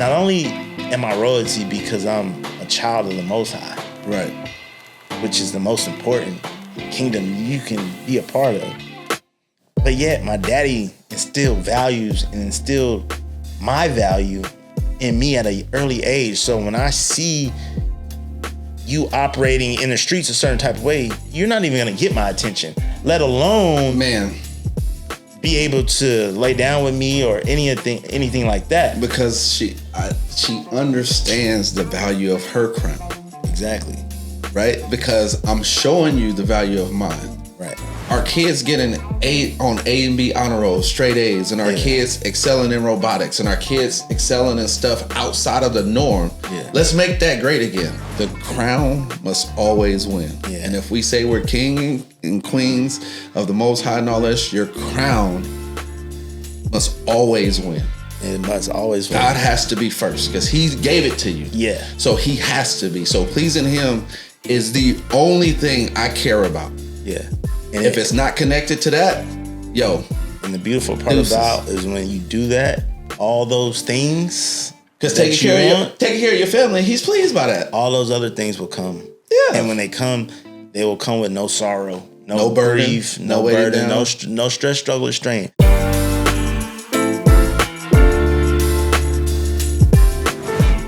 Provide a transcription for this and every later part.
not only am I royalty because I'm a child of the Most High, Right. which is the most important kingdom you can be a part of. But yet my daddy instilled values and instilled my value in me at an early age. So when I see you operating in the streets a certain type of way, you're not even gonna get my attention, let alone be able to lay down with me or anything like that. Because she understands the value of her crown. Exactly. Right? Because I'm showing you the value of mine. Right. Our kids getting A and B honor rolls, straight A's, and our kids excelling in robotics, and our kids excelling in stuff outside of the norm. Yeah. Let's make that great again. The crown must always win. Yeah. And if we say we're king and queens of the Most High and all this, your crown must always win. It must always win. God has to be first because he gave it to you. Yeah. So he has to be. So pleasing him is the only thing I care about. Yeah. And if it's not connected to that, yo. And the beautiful part about is when you do that, all those things. Because taking care of your family, he's pleased by that. All those other things will come. Yeah. And when they come, they will come with no sorrow, no burden, grief, no burden, no stress, struggle, or strain.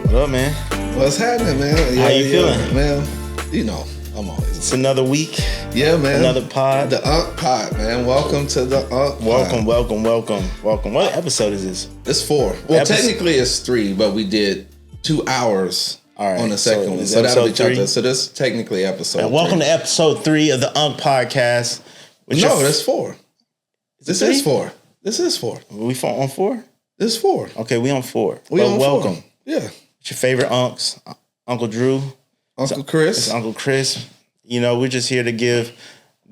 What up, man? What's happening, man? How you feeling? Man, you know, I'm always. It's another week. Yeah, man. Another pod. The Unk Pod, man. Welcome to the Unk Pod. Welcome. What episode is this? It's 4. Well, technically it's 3, but we did 2 hours on the second one. So that'll be 3. So this is technically episode 3. Welcome to episode 3 of the Unk Podcast. That's 4. This is 4. This is 4. We on 4? This is 4. Okay, we on 4. Welcome. 4. Yeah. It's your favorite unks, Uncle Drew. Uncle Chris. It's Uncle Chris. You know, we're just here to give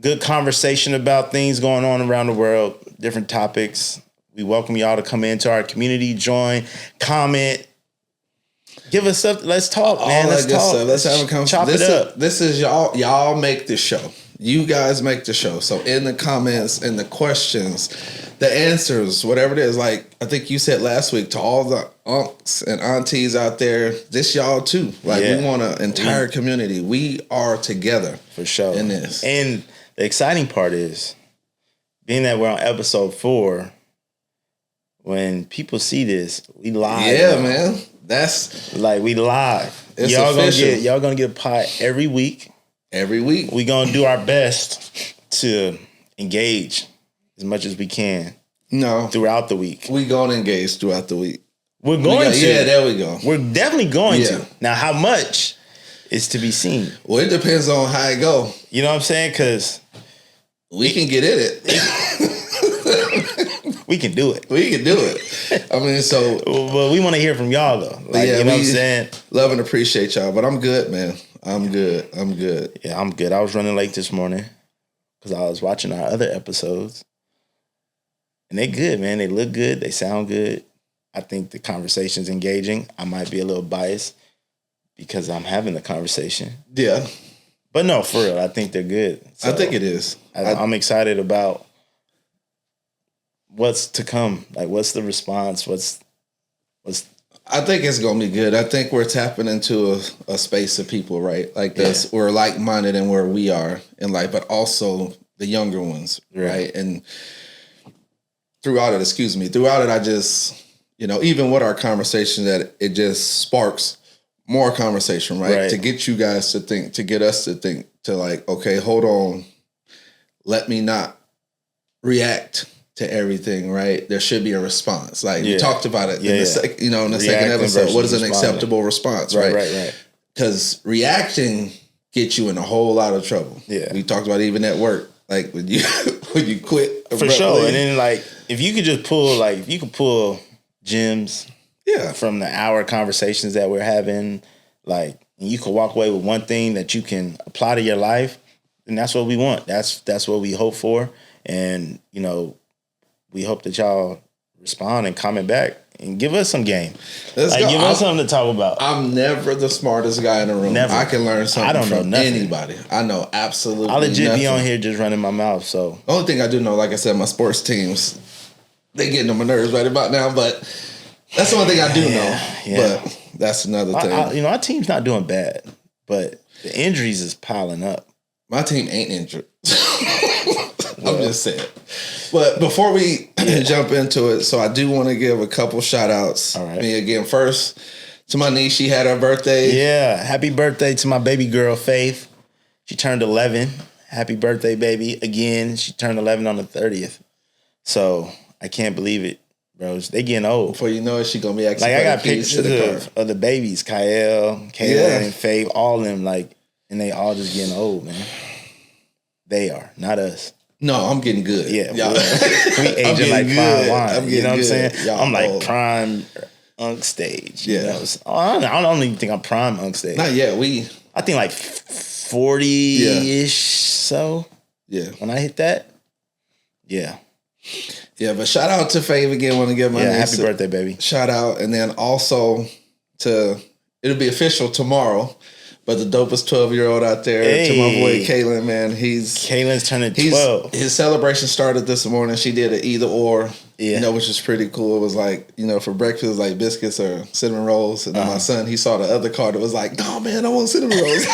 good conversation about things going on around the world, different topics. We welcome y'all to come into our community, join, comment, give us something. Let's talk, man. Let's talk. Let's have a conversation. Chop it up. This is y'all. Y'all make the show. You guys make the show. So in the comments, in the questions, the answers, whatever it is, like I think you said last week, to all the unks and aunties out there, this y'all too. Like we want an entire community. We are together for sure in this. And the exciting part is, being that we're on episode 4, when people see this, we live. Yeah, man. That's like we live. It's y'all official. Y'all gonna get a pod every week. Every week. We gonna do our best to engage as much as we can. No. Throughout the week. We gonna engage throughout the week. We're going to. Yeah, there we go. We're definitely going to. Now, how much is to be seen? Well, it depends on how it go. You know what I'm saying? Because we can get in it. We can do it. We can do it. I mean, so. But we want to hear from y'all, though. Like, you know what I'm saying? Love and appreciate y'all. But I'm good, man. I'm good. Yeah, I'm good. I was running late this morning because I was watching our other episodes. And they good, man. They look good. They sound good. I think the conversation's engaging. I might be a little biased because I'm having the conversation. Yeah. But no, for real, I think they're good. So I think it is. I'm excited about what's to come. Like, what's the response? What's I think it's going to be good. I think we're tapping into a space of people, right? Like this. We're like-minded in where we are in life, but also the younger ones, right? And throughout it, I just, you know, even with our conversation, that it just sparks more conversation, right? To get you guys to think, to get us to think, to like, okay, hold on. Let me not react to everything, right? There should be a response. Like we talked about it in the second episode. What is an acceptable response, right? Right. Because reacting gets you in a whole lot of trouble. Yeah. We talked about even at work. Like when you quit abruptly. For sure. And then like if you could pull gems from the hour conversations that we're having, like, and you can walk away with one thing that you can apply to your life, and that's what we want. That's what we hope for. And, you know, we hope that y'all respond and comment back and give us some game. Give us something to talk about. I'm never the smartest guy in the room. Never. I can learn something from anybody. I know absolutely nothing. I legit be on here just running my mouth. So the only thing I do know, like I said, my sports teams, they getting on my nerves right about now. But That's the one thing I do know. But that's another thing. Our team's not doing bad, but the injuries is piling up. My team ain't injured. I'm just saying. But before we jump into it, so I do want to give a couple shout outs. All right. Me again, first to my niece. She had her birthday. Yeah. Happy birthday to my baby girl, Faith. She turned 11. Happy birthday, baby. Again, she turned 11 on the 30th. So I can't believe it, bros. They getting old. Before you know it, she going to be actually I got pictures of the babies, Kyle, Kayla, and Faith, all of them, and they all just getting old, man. They are, not us. No, I'm getting good. Yeah, we aging like fine wine. You know what I'm saying? Y'all I'm like old. Prime Unk stage. Yeah. You know? I don't even think I'm prime Unk stage. Not yet. I think like 40-ish so. Yeah. When I hit that. Yeah. Yeah, but shout out to Fave again. Want to give my niece happy birthday, baby. Shout out. And then also it'll be official tomorrow. But the dopest 12-year-old out there, to my boy Kaylin, man, Kaylin's turning 12. His celebration started this morning. She did an either or, which is pretty cool. It was like, for breakfast, it was like biscuits or cinnamon rolls. And then my son, he saw the other card. It was like, no, man, I want cinnamon rolls.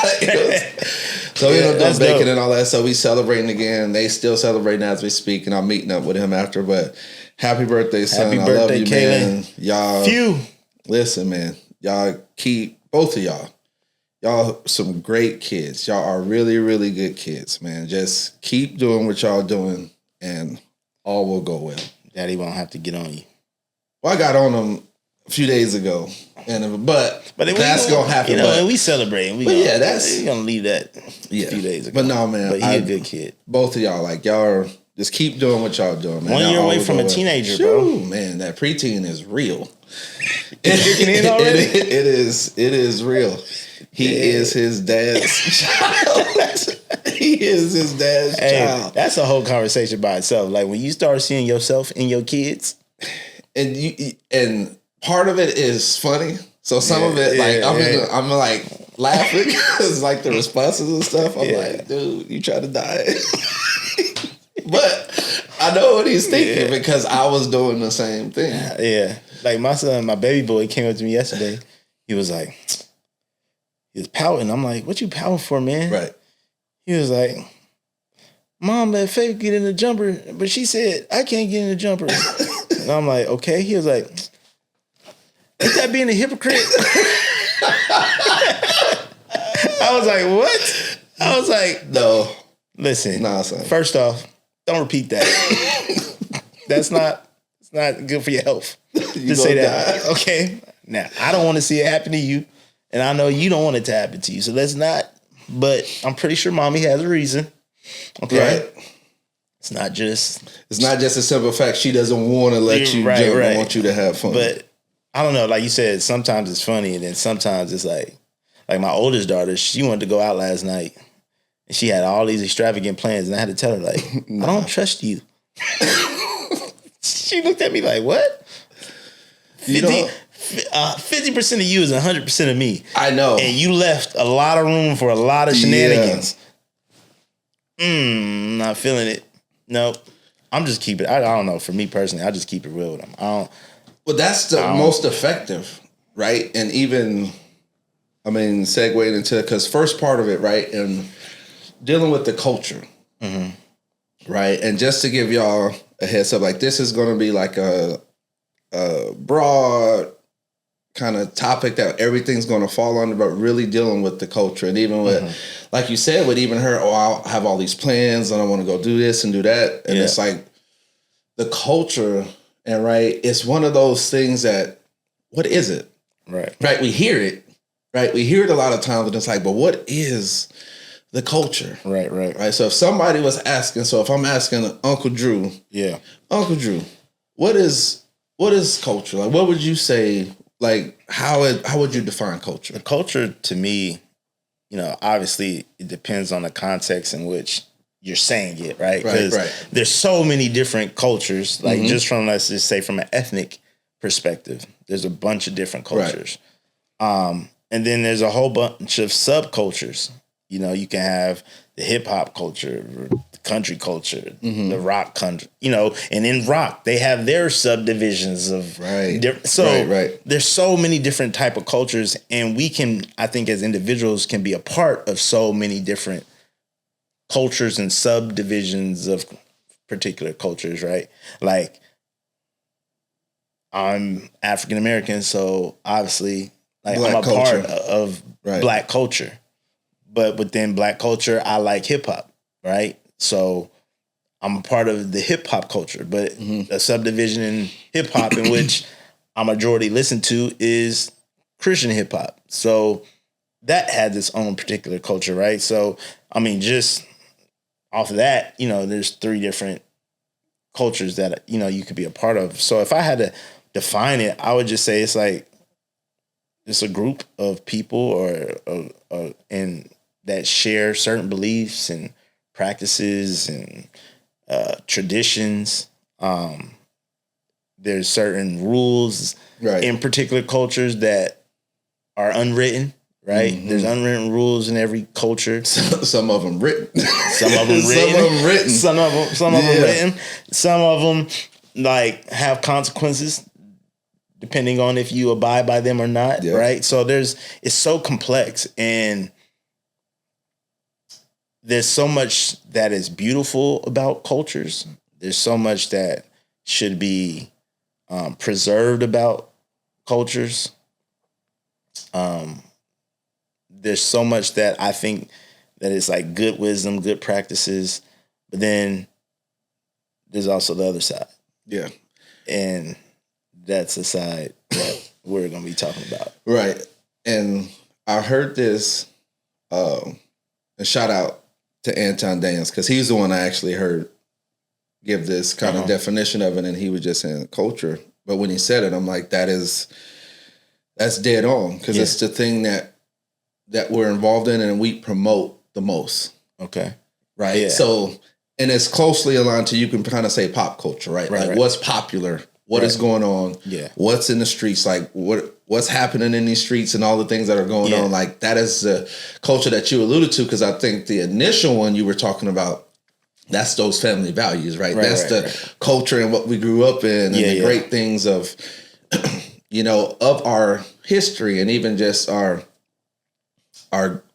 So we ended up bacon and all that. So we celebrating again. They still celebrating as we speak, and I'm meeting up with him after. But happy birthday, son. Happy birthday, I love you, Kaylin. man. Y'all, listen, man. Y'all keep, both of y'all some great kids. Y'all are really, really good kids, man. Just keep doing what y'all doing, and all will go well. Daddy won't have to get on you. Well, I got on him a few days ago, but that's gonna happen. And we celebrating. We're gonna leave that a few days ago. But no, man, but he's a good kid. Both of y'all, y'all are just keep doing what y'all doing, man. 1 year away from a teenager, bro. Man, that preteen is real. Kicking in already? It is real. He is his dad's child. He is his dad's child. That's a whole conversation by itself. Like when you start seeing yourself in your kids, and part of it is funny. So some of it, I'm like laughing because like the responses and stuff. I'm like, dude, you try to die. But I know what he's thinking because I was doing the same thing. Yeah. Like my son, my baby boy came up to me yesterday. He was pouting. I'm like, what you pouting for, man? Right. He was like, Mom let Faith get in the jumper, but she said, I can't get in the jumper. And I'm like, okay. He was like, ain't that being a hypocrite? I was like, what? I was like, no. Listen, son. First off, don't repeat that. It's not good for your health. To say that. Die. Okay. Now, I don't want to see it happen to you. And I know you don't want it to happen to you. So let's not. But I'm pretty sure mommy has a reason. Okay. Right. It's not just a simple fact. She doesn't want to let you jump. I want you to have fun. But I don't know. Like you said, sometimes it's funny. And then sometimes it's like my oldest daughter, she wanted to go out last night. And she had all these extravagant plans. And I had to tell her, like, I don't trust you. She looked at me like, what? 50% of you is 100% of me. I know. And you left a lot of room for a lot of shenanigans. Not feeling it. Nope. I'm just keeping it. I don't know. For me personally, I just keep it real with them. Well, that's the most effective, right? And even, segueing into, because first part of it, right? And dealing with the culture, right? And just to give y'all a heads up, like this is going to be like a broad kind of topic that everything's going to fall under, but really dealing with the culture. And even with, like you said, with even her, I'll have all these plans and I want to go do this and do that. And it's like the culture, and right, it's one of those things that, what is it? Right. Right. We hear it. Right. We hear it a lot of times, and it's like, but what is the culture? Right. Right. So if somebody was asking, if I'm asking Uncle Drew, Uncle Drew, what is culture? Like, what would you say? Like, how would you define culture? The culture to me, obviously it depends on the context in which you're saying it, right? Because there's so many different cultures, like just from, let's just say from an ethnic perspective, there's a bunch of different cultures. And then there's a whole bunch of subcultures. You can have the hip hop culture, country culture, the rock country, you know, and in rock they have their subdivisions of there's so many different type of cultures, and we can, I think, as individuals can be a part of so many different cultures and subdivisions of particular cultures, right? Like I'm African American, so obviously like I'm a part of Black culture, but within Black culture I like hip hop, right? So I'm a part of the hip hop culture, but a subdivision in hip hop in which I majority listen to is Christian hip hop. So that has its own particular culture, right? So, I mean, just off of that, you know, there's 3 different cultures that, you know, you could be a part of. So if I had to define it, I would just say it's like, it's a group of people or and that share certain beliefs and practices and traditions. There's certain rules in particular cultures that are unwritten, right? There's unwritten rules in every culture. Some of them written. Some of them written. Some of them written. Some of them like have consequences depending on if you abide by them or not, right? So it's so complex, and there's so much that is beautiful about cultures. There's so much that should be preserved about cultures. There's so much that I think that is like good wisdom, good practices, but then there's also the other side. Yeah. And that's the side that we're going to be talking about. Right. And I heard this, and shout out to Anton Dance, because he's the one I actually heard give this kind of definition of it, and he was just saying culture. But when he said it, I'm like, that's dead on, because it's the thing that we're involved in and we promote the most. Okay. Right? Yeah. So, and it's closely aligned to, you can kind of say pop culture, right? What's popular, what is going on, what's in the streets, like what's happening in these streets and all the things that are going on. Like that is the culture that you alluded to, because I think the initial one you were talking about, that's those family values, right? That's the culture and what we grew up in, and the great things of, you know, of our history, and even just our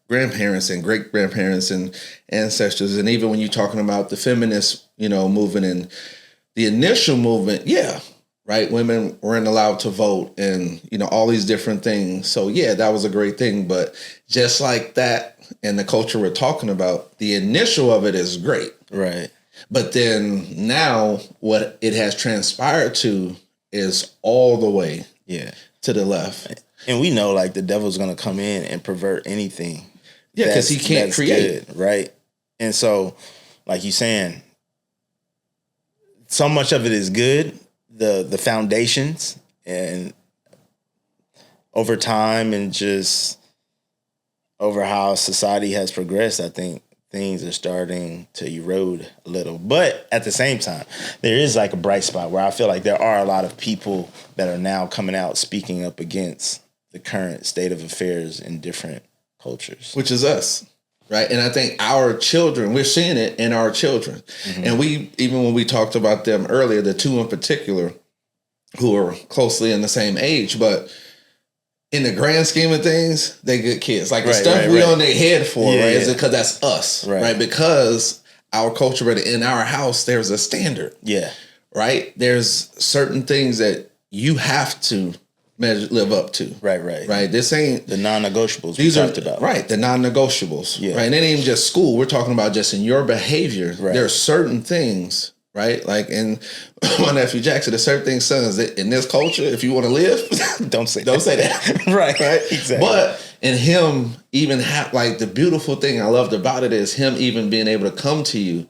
grandparents and great grandparents and ancestors. And even when you're talking about the feminist, you know, movement and the initial movement, right? Women weren't allowed to vote, and, you know, all these different things. So that was a great thing. But just like that, and the culture we're talking about, the initial of it is great. Right. But then now what it has transpired to is all the way to the left. And we know, like, the devil's going to come in and pervert anything. Yeah, because he can't create. Good, right? And so, like you're saying, so much of it is good, the foundations, and over time and just over how society has progressed, I think things are starting to erode a little. But at the same time, there is like a bright spot where I feel like there are a lot of people that are now coming out speaking up against the current state of affairs in different cultures. Which is us, right? And I think our children, we're seeing it in our children. And we, even when we talked about them earlier, the 2 in particular who are closely in the same age, but in the grand scheme of things, they good kids. Like the stuff we on their head for, is because that's us, right? Because our culture, but in our house, there's a standard. Yeah. Right? There's certain things that you have to live up to. Right. This ain't the non-negotiables we talked about. Right. The non-negotiables. Right. And it ain't even just school. We're talking about just in your behavior. Right. There are certain things, right? Like in my nephew Jackson, there's certain things, sons, that in this culture, if you want to live, don't say that. Right. Exactly. But in him even like the beautiful thing I loved about it is him even being able to come to you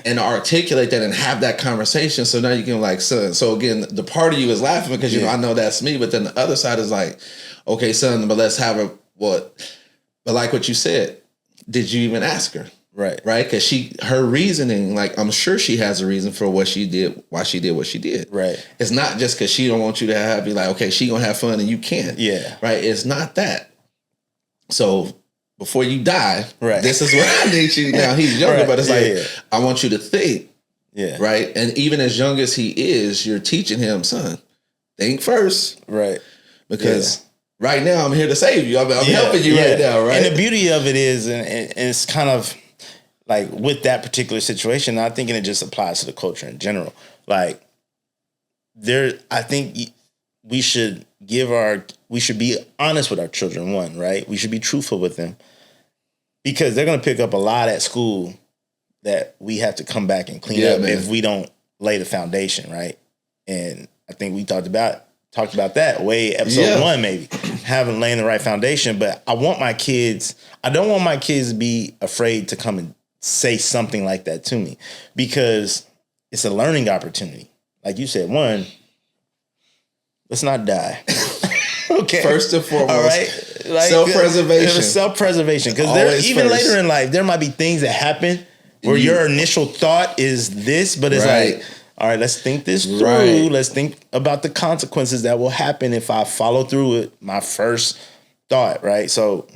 and articulate that and have that conversation. So now you can like, son. So again, the part of you is laughing because, you know, I know that's me. But then the other side is like, okay, son, but let's have but like what you said, did you even ask her? Right. Because her reasoning, like, I'm sure she has a reason for what she did, why she did what she did. Right. It's not just because she don't want you to be like, okay, she gonna have fun and you can't. Yeah. Right. It's not that. So, before you die, right. this is what I need you. Now he's younger, right. but it's I want you to think. Yeah. Right. And even as young as he is, you're teaching him, son, think first. Right. Because right now I'm here to save you. I'm helping you right now. Right. And the beauty of it is, and it's kind of like with that particular situation, I think it just applies to the culture in general. Like I think we should be honest with our children, one, right? We should be truthful with them because they're going to pick up a lot at school that we have to come back and clean up if we don't lay the foundation, right? And I think we talked about that way episode 1, maybe having laying the right foundation. But I don't want my kids to be afraid to come and say something like that to me because it's a learning opportunity. Like you said, one, let's not die. Okay. First and foremost, all right? Like, self-preservation. Self-preservation. Because even later in life, there might be things that happen where your initial thought is this, but it's like, all right, let's think this through. Right. Let's think about the consequences that will happen if I follow through with my first thought, right? So,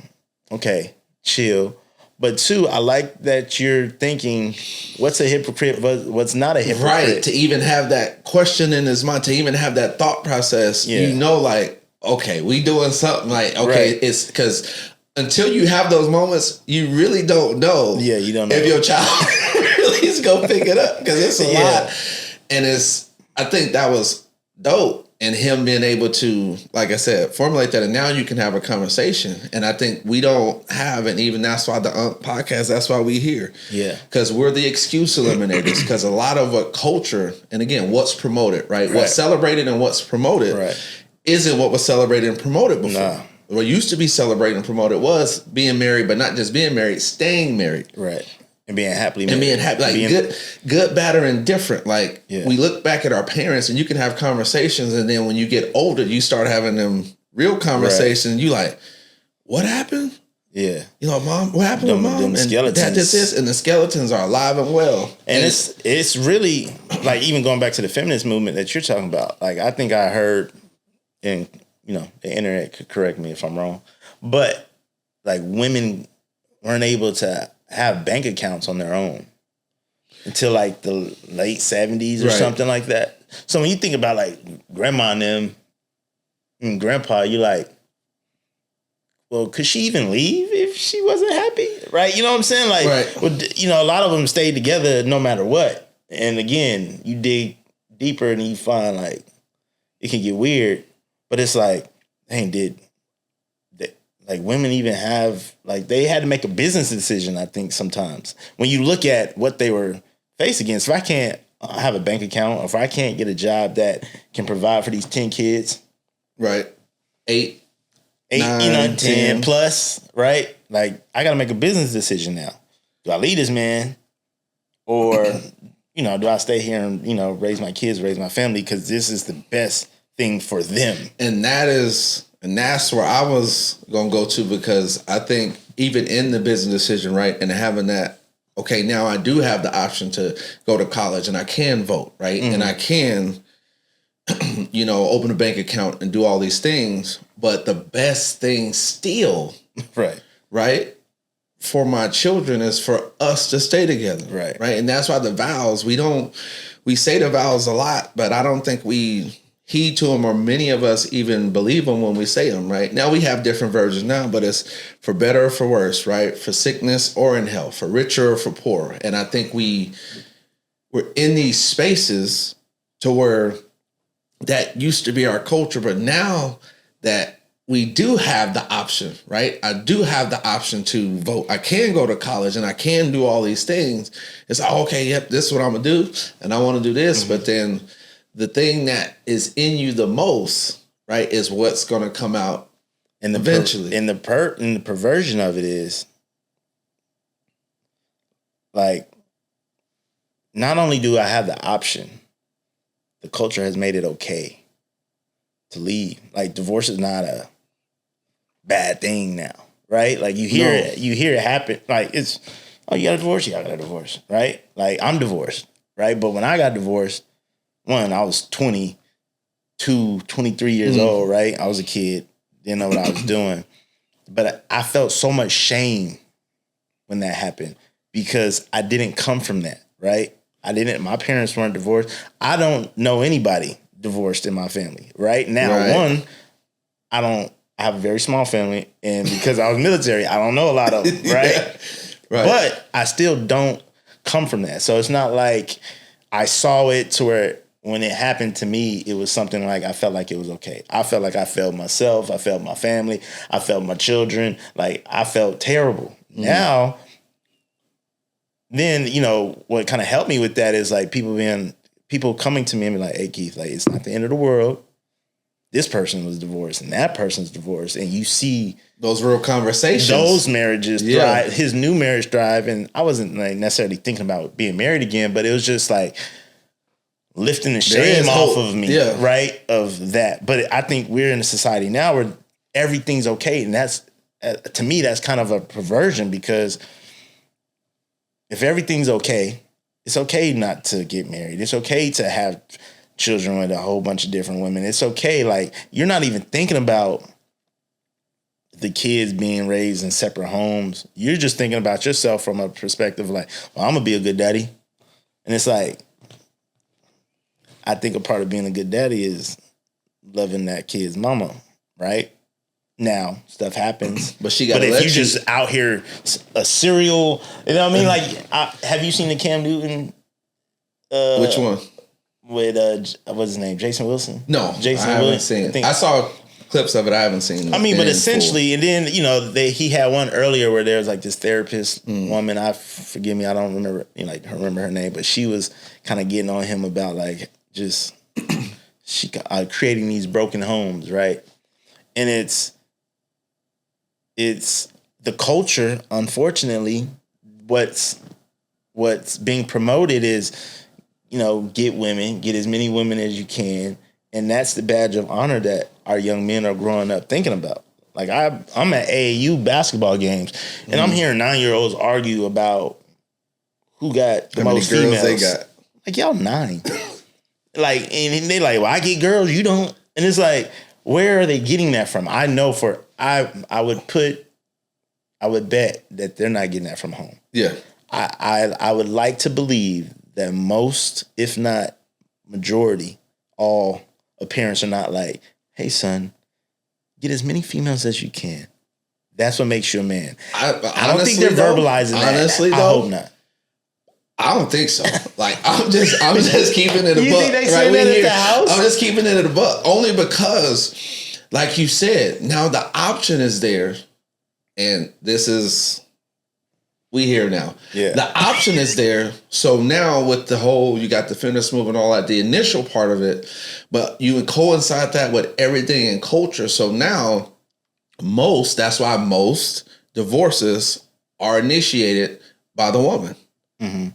okay, chill. But 2, I like that you're thinking, what's a hypocrite, what's not a hypocrite? Right, to even have that question in his mind, to even have that thought process, you know, like, okay, we doing something like, okay, it's because until you have those moments, you really don't know. Yeah, you don't know if your child really is going to pick it up because it's a lot. And I think that was dope. And him being able to, like I said, formulate that. And now you can have a conversation. And I think we don't have, and even that's why the podcast, that's why we here. Yeah. Because we're the excuse eliminators. Because a lot of what culture, and again, what's promoted, right? What's celebrated and what's promoted isn't what was celebrated and promoted before. Nah. What used to be celebrated and promoted was being married, but not just being married, staying married. Right. And being happily married. And being happy. Like good, bad, or indifferent. Like we look back at our parents and you can have conversations, and then when you get older, you start having them real conversations. And you like, what happened? Yeah. You know, mom, what happened with mom? And skeletons. That just is, and the skeletons are alive and well. And it's really like even going back to the feminist movement that you're talking about. Like I think I heard, and you know, the internet could correct me if I'm wrong, but like women weren't able to have bank accounts on their own until like the late 70s or something like that. So when you think about like grandma and them and grandpa, you're like, well, could she even leave if she wasn't happy? Right? You know what I'm saying? Like, well, you know, a lot of them stayed together no matter what. And again, you dig deeper and you find like it can get weird, but it's like, dang, like women even have, like they had to make a business decision, I think sometimes. When you look at what they were faced against, if I can't have a bank account, or if I can't get a job that can provide for these 10 kids. Right. 8, 9, you know, 10 plus, right? Like I got to make a business decision now. Do I leave this man? Or, you know, do I stay here and, you know, raise my kids, raise my family? Because this is the best thing for them. And that's where I was going to go to, because I think even in the business decision, right, and having that, okay, now I do have the option to go to college and I can vote, right? Mm-hmm. And I can, you know, open a bank account and do all these things. But the best thing still, right, for my children is for us to stay together, right? And that's why the vows, we say the vows a lot, but I don't think we heed to them, or many of us even believe them when we say them, right? Now we have different versions now, but it's for better or for worse, right? For sickness or in health, for richer or for poor. And I think we're in these spaces to where that used to be our culture, but now that we do have the option, right? I do have the option to vote. I can go to college and I can do all these things. It's like, okay, yep, this is what I'm gonna do, and I want to do this, but then the thing that is in you the most, right, is what's going to come out eventually. And the perversion of it is, like, not only do I have the option, the culture has made it okay to leave. Like, divorce is not a bad thing now, right? Like, you hear it happen. Like, it's, oh, you got a divorce? Yeah, I got a divorce, right? Like, I'm divorced, right? But when I got divorced, one, I was 22, 23 years old, right? I was a kid, didn't know what I was doing. But I felt so much shame when that happened because I didn't come from that, right? My parents weren't divorced. I don't know anybody divorced in my family, right? Now, one, I have a very small family, and because I was military, I don't know a lot of them, right? Right. But I still don't come from that. So it's not like I saw it to where when it happened to me, it was something like I felt like it was okay. I felt like I felt myself. I felt my family. I felt my children. Like I felt terrible. Now, then, you know, what kind of helped me with that is like people coming to me and be like, hey, Keith, like it's not the end of the world. This person was divorced and that person's divorced. And you see those real conversations, those marriages thrive, his new marriage thrive. And I wasn't like necessarily thinking about being married again, but it was just like lifting the shame off of me, right? Of that. But I think we're in a society now where everything's okay. And that's, to me, that's kind of a perversion because if everything's okay, it's okay not to get married. It's okay to have children with a whole bunch of different women. It's okay. Like, you're not even thinking about the kids being raised in separate homes. You're just thinking about yourself from a perspective like, well, I'm going to be a good daddy. And it's like, I think a part of being a good daddy is loving that kid's mama, right? Now, stuff happens. But she got. But if you just out here a serial, you know what I mean? Like, have you seen the Cam Newton? Which one? With what's his name? Jason Wilson? No, Jason. I haven't seen it. I saw clips of it. I haven't seen it. I mean, but essentially, and then you know, he had one earlier where there was like this therapist woman. Forgive me, I don't remember remember her name, but she was kind of getting on him about like just she creating these broken homes, right? And it's the culture, unfortunately, what's being promoted is, you know, get as many women as you can. And that's the badge of honor that our young men are growing up thinking about. Like I'm at AAU basketball games and I'm hearing 9-year-olds argue about who got the most females. They got. Like, y'all 9. Like, and they like, well, I get girls, you don't. And it's like, where are they getting that from? I know I would bet that they're not getting that from home. Yeah. I would like to believe that most, if not majority, all parents are not like, hey, son, get as many females as you can. That's what makes you a man. I don't think they're verbalizing that. Honestly, I hope not. I don't think so. Like, I'm just keeping it a you buck. Think they say that at the house? I'm just keeping it a buck. Only because, like you said, now the option is there. And this is, we here now. Yeah. The option is there. So now with the whole, you got the feminist movement, all that, the initial part of it, but you coincide that with everything in culture. So now that's why most divorces are initiated by the woman. Mm-hmm.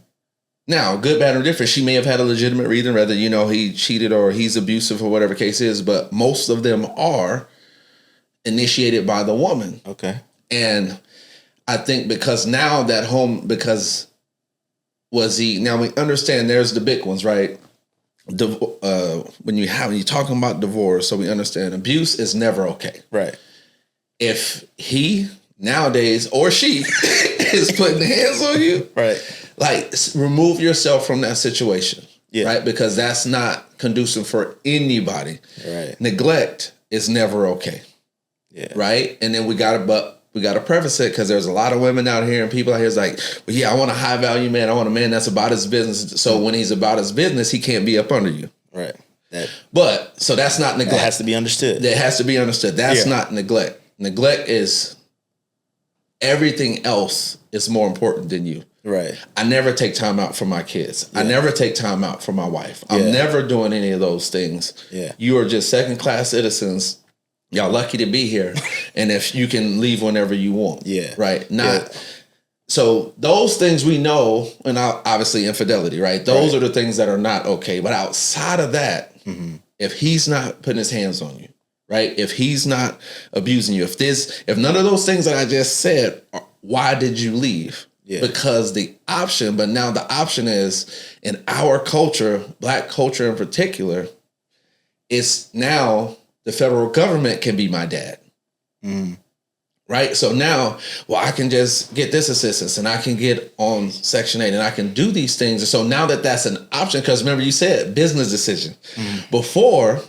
Now, good, bad, or different, she may have had a legitimate reason, whether, you know, he cheated or he's abusive or whatever case is, but most of them are initiated by the woman. Okay. And I think because now that now we understand there's the big ones, right? When you're talking about divorce, so we understand abuse is never okay. Right. If he nowadays or she is putting hands on you, right? Like, remove yourself from that situation. Yeah. Right? Because that's not conducive for anybody. Right. Neglect is never okay. Yeah. Right? And then we gotta preface it because there's a lot of women out here and people out here is like, well, yeah, I want a high value man. I want a man that's about his business. So when he's about his business, he can't be up under you. Right. So that's not neglect. That has to be understood. That has to be understood. That's not neglect. Neglect is everything else is more important than you. Right. I never take time out for my kids. Yeah. I never take time out for my wife. I'm never doing any of those things. Yeah. You are just second-class citizens. Y'all lucky to be here. And if you can leave whenever you want. Yeah. Right. So those things we know, and obviously infidelity, right? Those are the things that are not okay. But outside of that, if he's not putting his hands on you, right? If he's not abusing you, if none of those things that I just said, why did you leave? Yeah. Because but now the option is in our culture, Black culture in particular, it's now the federal government can be my dad. Right. So now, well, I can just get this assistance and I can get on Section 8 and I can do these things. And so now that that's an option, because remember you said business decision. Before,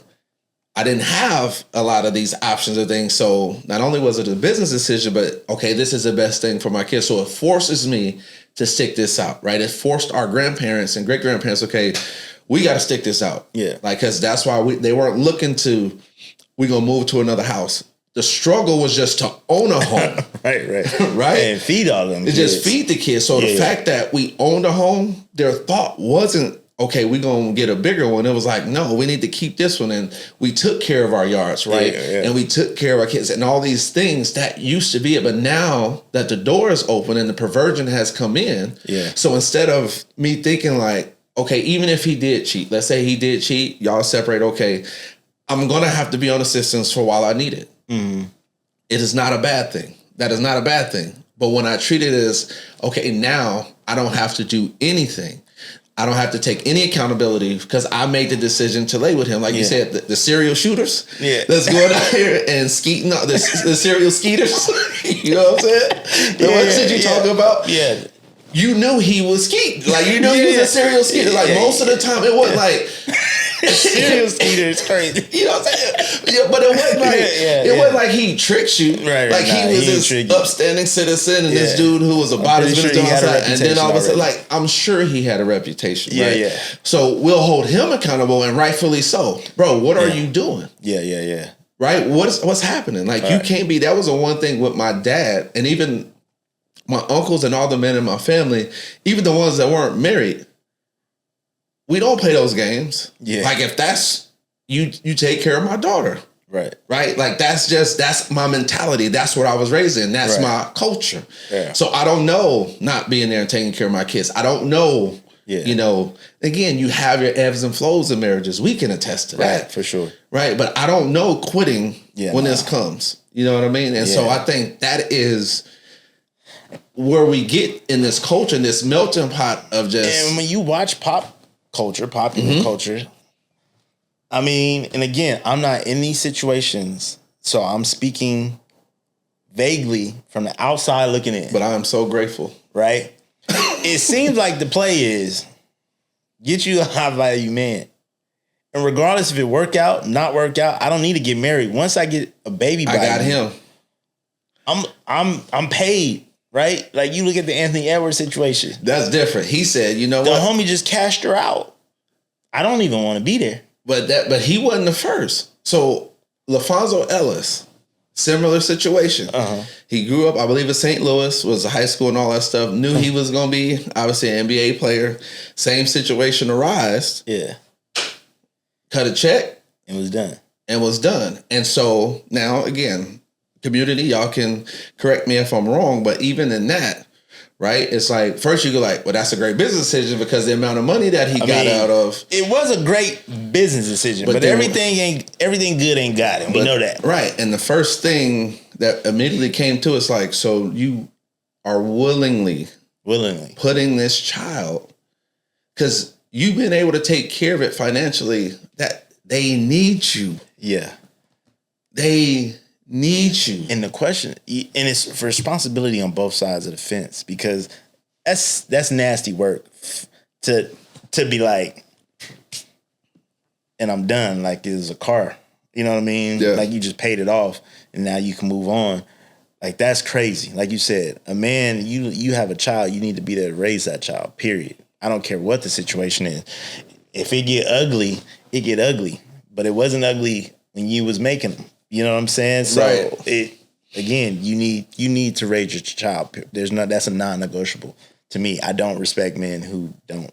I didn't have a lot of these options or things. So not only was it a business decision, but okay, this is the best thing for my kids. So it forces me to stick this out, right? It forced our grandparents and great grandparents, okay, we got to stick this out. Yeah. Like, because that's why they weren't looking to, we're going to move to another house. The struggle was just to own a home. Right? And feed all them kids. Just feed the kids. So the fact that we owned a home, their thought wasn't, okay, we're going to get a bigger one. It was like, no, we need to keep this one. And we took care of our yards, right? And we took care of our kids and all these things that used to be it. But now that the door is open and the perversion has come in. So instead of me thinking like, okay, even if he did cheat, let's say he did cheat, y'all separate, okay, I'm going to have to be on assistance for while I need it. It is not a bad thing. That is not a bad thing. But when I treat it as, okay, now I don't have to do anything. I don't have to take any accountability because I made the decision to lay with him. Like you said, the serial shooters. Let's go out here and skeeting the serial skeeters. You know what I'm saying? The ones that you talk about. You knew he was skeet. Like, you knew he was a serial skeeter. Like, most of the time, it wasn't like... serial skeeter is crazy. You know what I'm saying? But it wasn't like it wasn't like he tricked you. Like he was this upstanding citizen and this dude who was a body minister and then all of a sudden, like, I'm sure he had a reputation. So we'll hold him accountable and rightfully so. Bro, what are you doing? Right? What's happening? Like you can't be. That was the one thing with my dad and even my uncles and all the men in my family, even the ones that weren't married. We don't play those games. Like if that's you take care of my daughter. Right. Like that's my mentality. That's what I was raised in. That's my culture. So I don't know not being there and taking care of my kids. I don't know, you know, again, you have your ebbs and flows in marriages. We can attest to that. For sure. Right. But I don't know quitting when this comes. You know what I mean? And so I think that is where we get in this culture, in this melting pot of just. And when you watch popular culture. I mean, and again, I'm not in these situations, so I'm speaking vaguely from the outside looking in. But I am so grateful. Right? It seems like the play is get you a high value man. And regardless if it work out, not work out, I don't need to get married. Once I get a baby by I got him. I'm paid. Right? Like you look at the Anthony Edwards situation. That's different. He said, you know the what? The homie just cashed her out. I don't even want to be there. But he wasn't the first. So LaFonso Ellis, similar situation. He grew up, I believe, in St. Louis, was a high school and all that stuff. Knew he was going to be, obviously, an NBA player. Same situation arised. Cut a check. And was done. And so now, again, community, y'all can correct me if I'm wrong, but even in that, right? It's like, first you go like, well, that's a great business decision because the amount of money that he got out of. It was a great business decision, but everything good ain't got it. We know that. Right. And the first thing that immediately came to us, like, so you are willingly putting this child, because you've been able to take care of it financially, that they need you. They need you. And the question, and it's for responsibility on both sides of the fence, because that's nasty work to be like, and I'm done. Like it was a car, you know what I mean? Like you just paid it off and now you can move on. Like that's crazy. Like you said, a man, you have a child, you need to be there to raise that child, period. I don't care what the situation is. If it get ugly, it get ugly. But it wasn't ugly when you was making them. You know what I'm saying? So again, you need to raise your child. That's a non-negotiable to me. I don't respect men who don't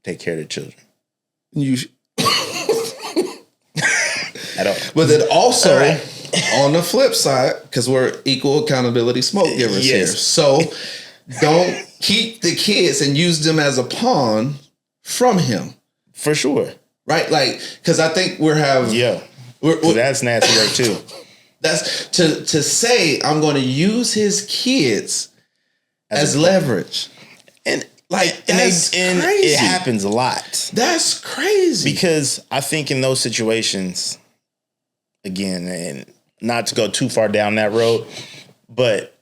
take care of their children. I don't. But then also on the flip side, because we're equal accountability smoke givers here. So don't keep the kids and use them as a pawn from him. For sure. Right? Like, because I think that's nasty work too. That's to say I'm going to use his kids as leverage, and like that's crazy. It happens a lot. That's crazy because I think in those situations, again, and not to go too far down that road, but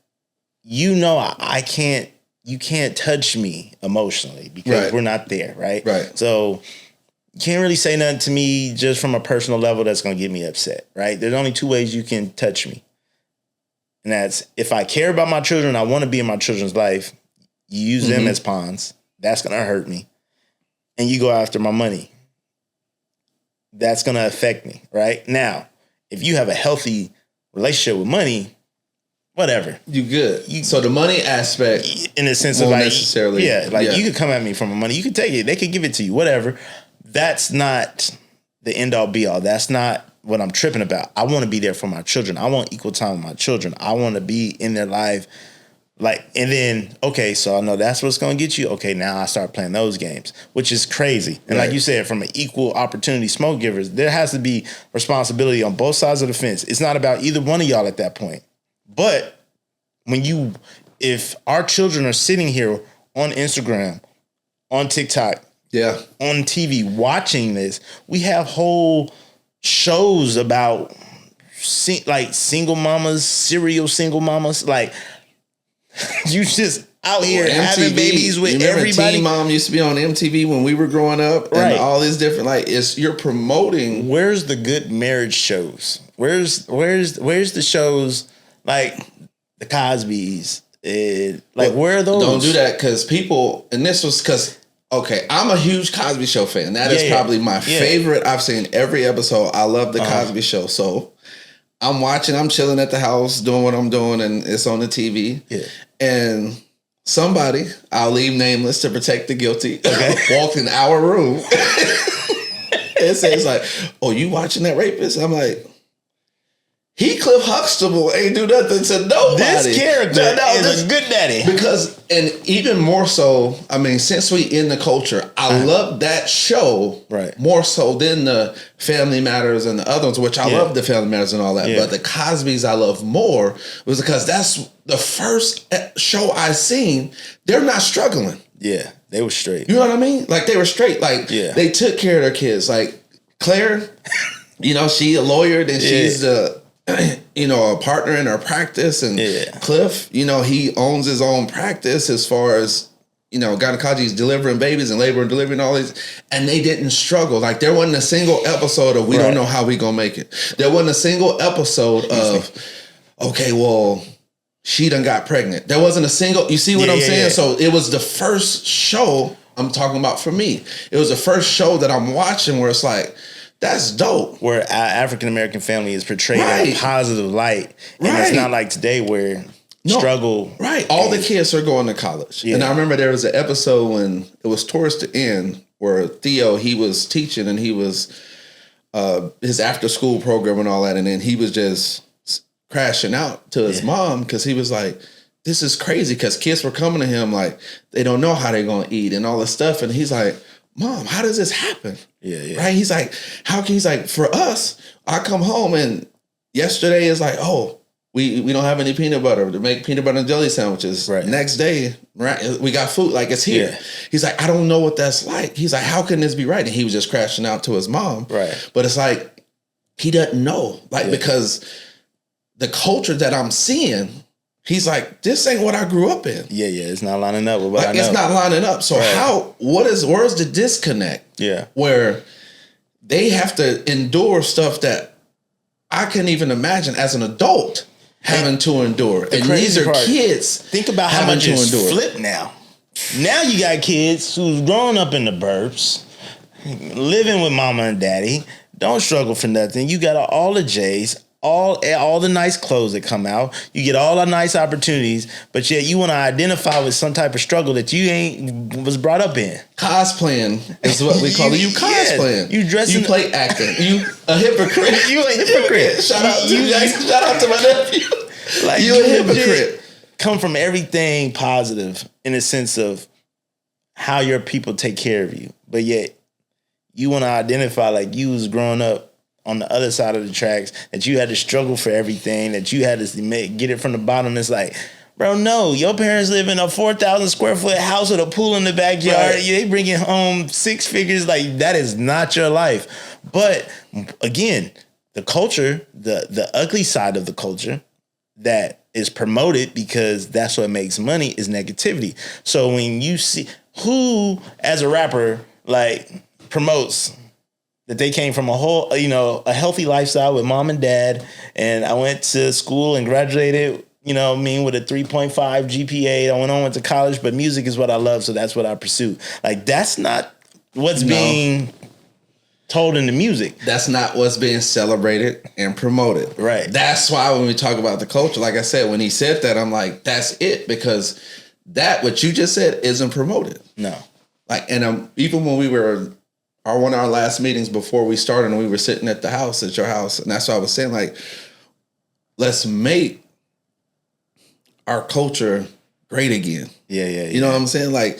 I can't. You can't touch me emotionally because we're not there, right? Right. So you can't really say nothing to me just from a personal level that's going to get me upset, right? There's only two ways you can touch me. And that's if I care about my children, I want to be in my children's life, you use them as pawns. That's going to hurt me. And you go after my money. That's going to affect me, right? Now, if you have a healthy relationship with money, whatever. You good. So the money aspect, in the sense of like, necessarily, you could come at me from my money. You could take it. They could give it to you, whatever. That's not the end all be all. That's not what I'm tripping about. I want to be there for my children. I want equal time with my children. I want to be in their life. Like, and then, okay, so I know that's what's going to get you. Okay, now I start playing those games, which is crazy. And like you said, from an equal opportunity smoke givers, there has to be responsibility on both sides of the fence. It's not about either one of y'all at that point. But if our children are sitting here on Instagram, on TikTok, on TV watching this, we have whole shows about single mamas, serial single mamas. Like, you just out here having babies with everybody. Teen Mom used to be on MTV when we were growing up, and all these different you're promoting. Where's the good marriage shows? Where's the shows like the Cosbys? Where are those? Don't do that because people, and this was because. Okay, I'm a huge Cosby Show fan. That is probably my favorite. I've seen every episode. I love the Cosby Show. So I'm watching, I'm chilling at the house, doing what I'm doing, and it's on the TV. Yeah. And somebody, I'll leave nameless to protect the guilty, walked in our room and says like, "Oh, you watching that rapist?" I'm like, Cliff Huxtable ain't do nothing to nobody. This character is a good daddy. Because, and even more so, I mean, since we in the culture, I love that show more so than the Family Matters and the other ones, which I love the Family Matters and all that. But the Cosbys I love more was because that's the first show I seen. They're not struggling. Yeah, they were straight. You know what I mean? Like, they were straight. Like, they took care of their kids. Like, Claire, she a lawyer, then she's the... a partner in her practice, and Cliff, he owns his own practice as far as, gynecology is delivering babies and labor and delivery and all these, and they didn't struggle. Like, there wasn't a single episode of we don't know how we gonna make it. There wasn't a single episode of, okay, well, she done got pregnant. There wasn't a single, you see what I'm saying? So it was the first show I'm talking about for me. It was the first show that I'm watching where it's like, that's dope. Where our African American family is portrayed in a positive light. And it's not like today where struggle. Right. All the kids are going to college. Yeah. And I remember there was an episode when it was towards the end where Theo, he was teaching and he was his after school program and all that. And then he was just crashing out to his mom because he was like, this is crazy because kids were coming to him like they don't know how they're going to eat and all this stuff. And he's like, Mom, how does this happen? Yeah. Right? He's like, he's like, for us, I come home and yesterday is like, oh, we don't have any peanut butter to make peanut butter and jelly sandwiches. Right. Next day, we got food, like it's here. Yeah. He's like, I don't know what that's like. He's like, how can this be right? And he was just crashing out to his mom. Right. But it's like, he doesn't know. Like, because the culture that I'm seeing, he's like, this ain't what I grew up in. Yeah, it's not lining up with what I know. It's not lining up. So where's the disconnect? Yeah. Where they have to endure stuff that I can't even imagine as an adult having to endure. And these are kids. Think about how much it's flipped now. Now you got kids who's growing up in the burbs, living with mama and daddy, don't struggle for nothing. You got all the J's, all the nice clothes that come out. You get all the nice opportunities, but yet you want to identify with some type of struggle that you ain't was brought up in. Cosplaying is what we call it. You cosplaying. You dressing. You play acting. You a hypocrite. You a hypocrite. Shout out to my nephew. Like, you a hypocrite. Come from everything positive in the sense of how your people take care of you, but yet you want to identify like you was growing up on the other side of the tracks, that you had to struggle for everything, that you had to get it from the bottom. It's like, bro, no, your parents live in a 4,000 square foot house with a pool in the backyard. Right. They bringing home six figures. Like, that is not your life. But again, the culture, the ugly side of the culture that is promoted because that's what makes money is negativity. So when you see who as a rapper like promotes that they came from a whole, a healthy lifestyle with mom and dad, and I went to school and graduated, with a 3.5 GPA. I went to college, but music is what I love, so that's what I pursue. Like, that's not what's being told in the music. That's not what's being celebrated and promoted. Right. That's why when we talk about the culture, like I said, when he said that, I'm like, that's it, because that what you just said isn't promoted. No. Like, and even when we were one of our last meetings before we started, and we were sitting at your house, and that's what I was saying, like, let's make our culture great again. Yeah. You know what I'm saying? Like,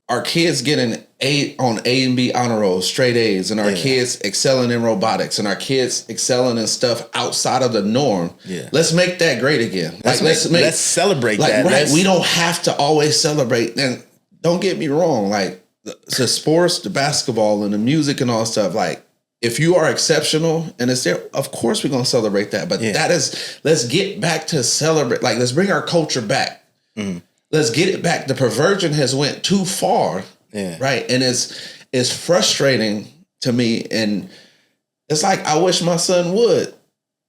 our kids getting A and B honor rolls, straight A's, and our kids excelling in robotics, and our kids excelling in stuff outside of the norm. Yeah. Let's make that great again. Let's celebrate that. Right, we don't have to always celebrate. And don't get me wrong, like the sports, the basketball, and the music and all stuff, like, if you are exceptional and it's there, of course we're going to celebrate that. But let's get back to celebrate. Like, let's bring our culture back. Mm. Let's get it back. The perversion has went too far. Yeah. Right. And it's frustrating to me. And it's like, I wish my son would.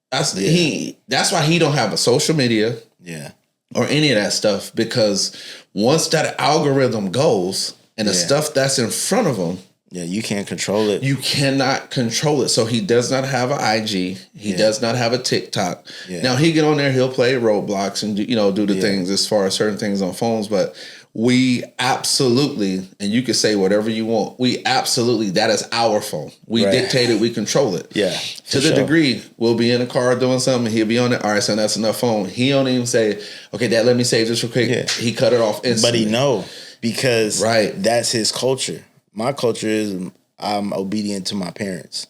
That's why he don't have a social media. Yeah. Or any of that stuff. Because once that algorithm goes and the stuff that's in front of him, you can't control it. You cannot control it. So he does not have an IG. He does not have a TikTok. Yeah. Now he get on there, he'll play Roblox and do the things as far as certain things on phones. But we absolutely, and you can say whatever you want, that is our phone. We dictate it, we control it. Yeah. To the degree, we'll be in a car doing something, he'll be on it. All right, son, that's enough phone. He don't even say, okay, Dad, let me save this real quick. Yeah. He cut it off instantly. But he know, because that's his culture. My culture is I'm obedient to my parents.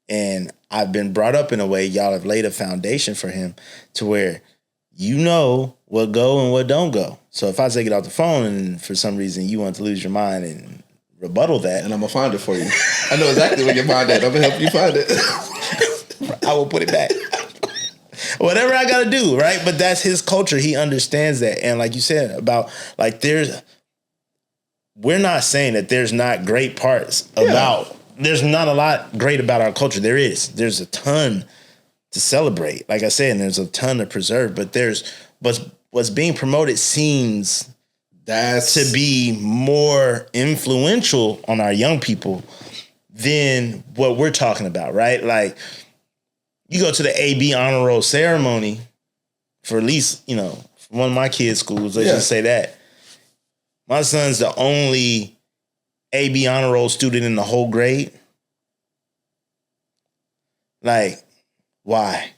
And I've been brought up in a way, y'all have laid a foundation for him to where what go and what don't go. So if I take it off the phone and for some reason you want to lose your mind and rebuttal that. And I'm going to find it for you. I know exactly where your mind at. I'm going to help you find it. I will put it back. Whatever I got to do, right? But that's his culture. He understands that. And like you said about, like, we're not saying that there's not great parts about, there's not a lot great about our culture. There's a ton to celebrate. Like I said, and there's a ton to preserve, but what's being promoted seems to be more influential on our young people than what we're talking about, right? Like, you go to the AB honor roll ceremony for at least, one of my kids' schools, let's just say that. My son's the only AB honor roll student in the whole grade. Like, why?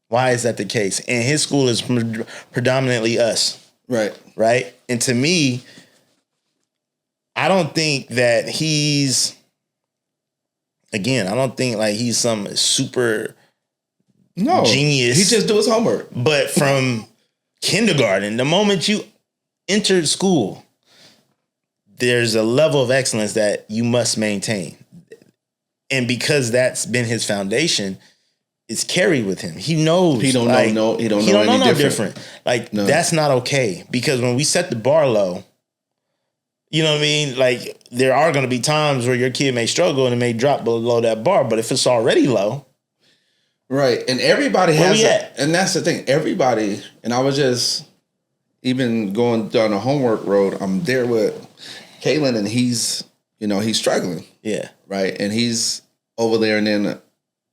Why is that the case? And his school is predominantly us. Right. Right? And to me, I don't think that he's some super genius. He just do his homework. But from kindergarten, the moment you entered school, there's a level of excellence that you must maintain. And because that's been his foundation, it's carried with him. He knows. He don't know any different. Like, that's not okay. Because when we set the bar low, you know what I mean? Like, there are going to be times where your kid may struggle and it may drop below that bar. But if it's already low. Right. And everybody has that. And that's the thing. Everybody, and I was just even going down the homework road, I'm there with Kalen, and he's struggling. Yeah. Right. And he's over there, and then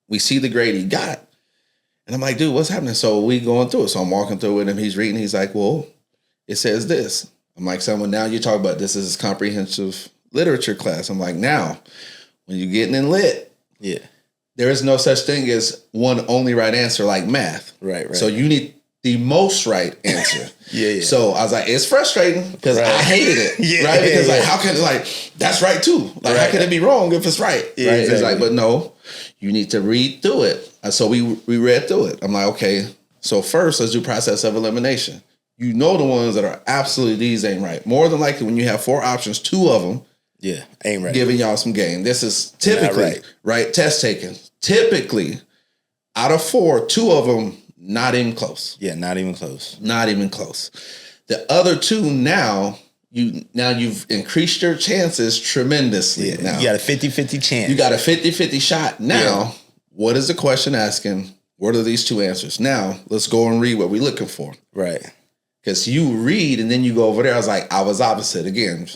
we see the grade he got. And I'm like, dude, what's happening? So we going through it. So I'm walking through with him. He's reading. He's like, well, it says this. I'm like, someone, now you talk about this is comprehensive literature class. I'm like, now, when you're getting in lit, there is no such thing as one only right answer like math. Right. So you need the most right answer. So I was like, it's frustrating because I hated it. Right. Because how can that's right too. Like, how can it be wrong if it's right? Right. Exactly. It's like, but no, you need to read through it. So we read through it. I'm like, okay, so first let's do process of elimination. The ones that are absolutely, these ain't right. More than likely, when you have 4 options, 2 of them ain't right. Giving y'all some game. This is typically right. Test taking. Typically, out of 4, 2 of them Not even close. Yeah, not even close. Not even close. The other two now you've increased your chances tremendously. Yeah, now you got a 50-50 chance. You got a 50-50 shot. Now, what is the question asking? What are these two answers? Now, let's go and read what we're looking for. Right. Because you read and then you go over there. I was opposite. Again,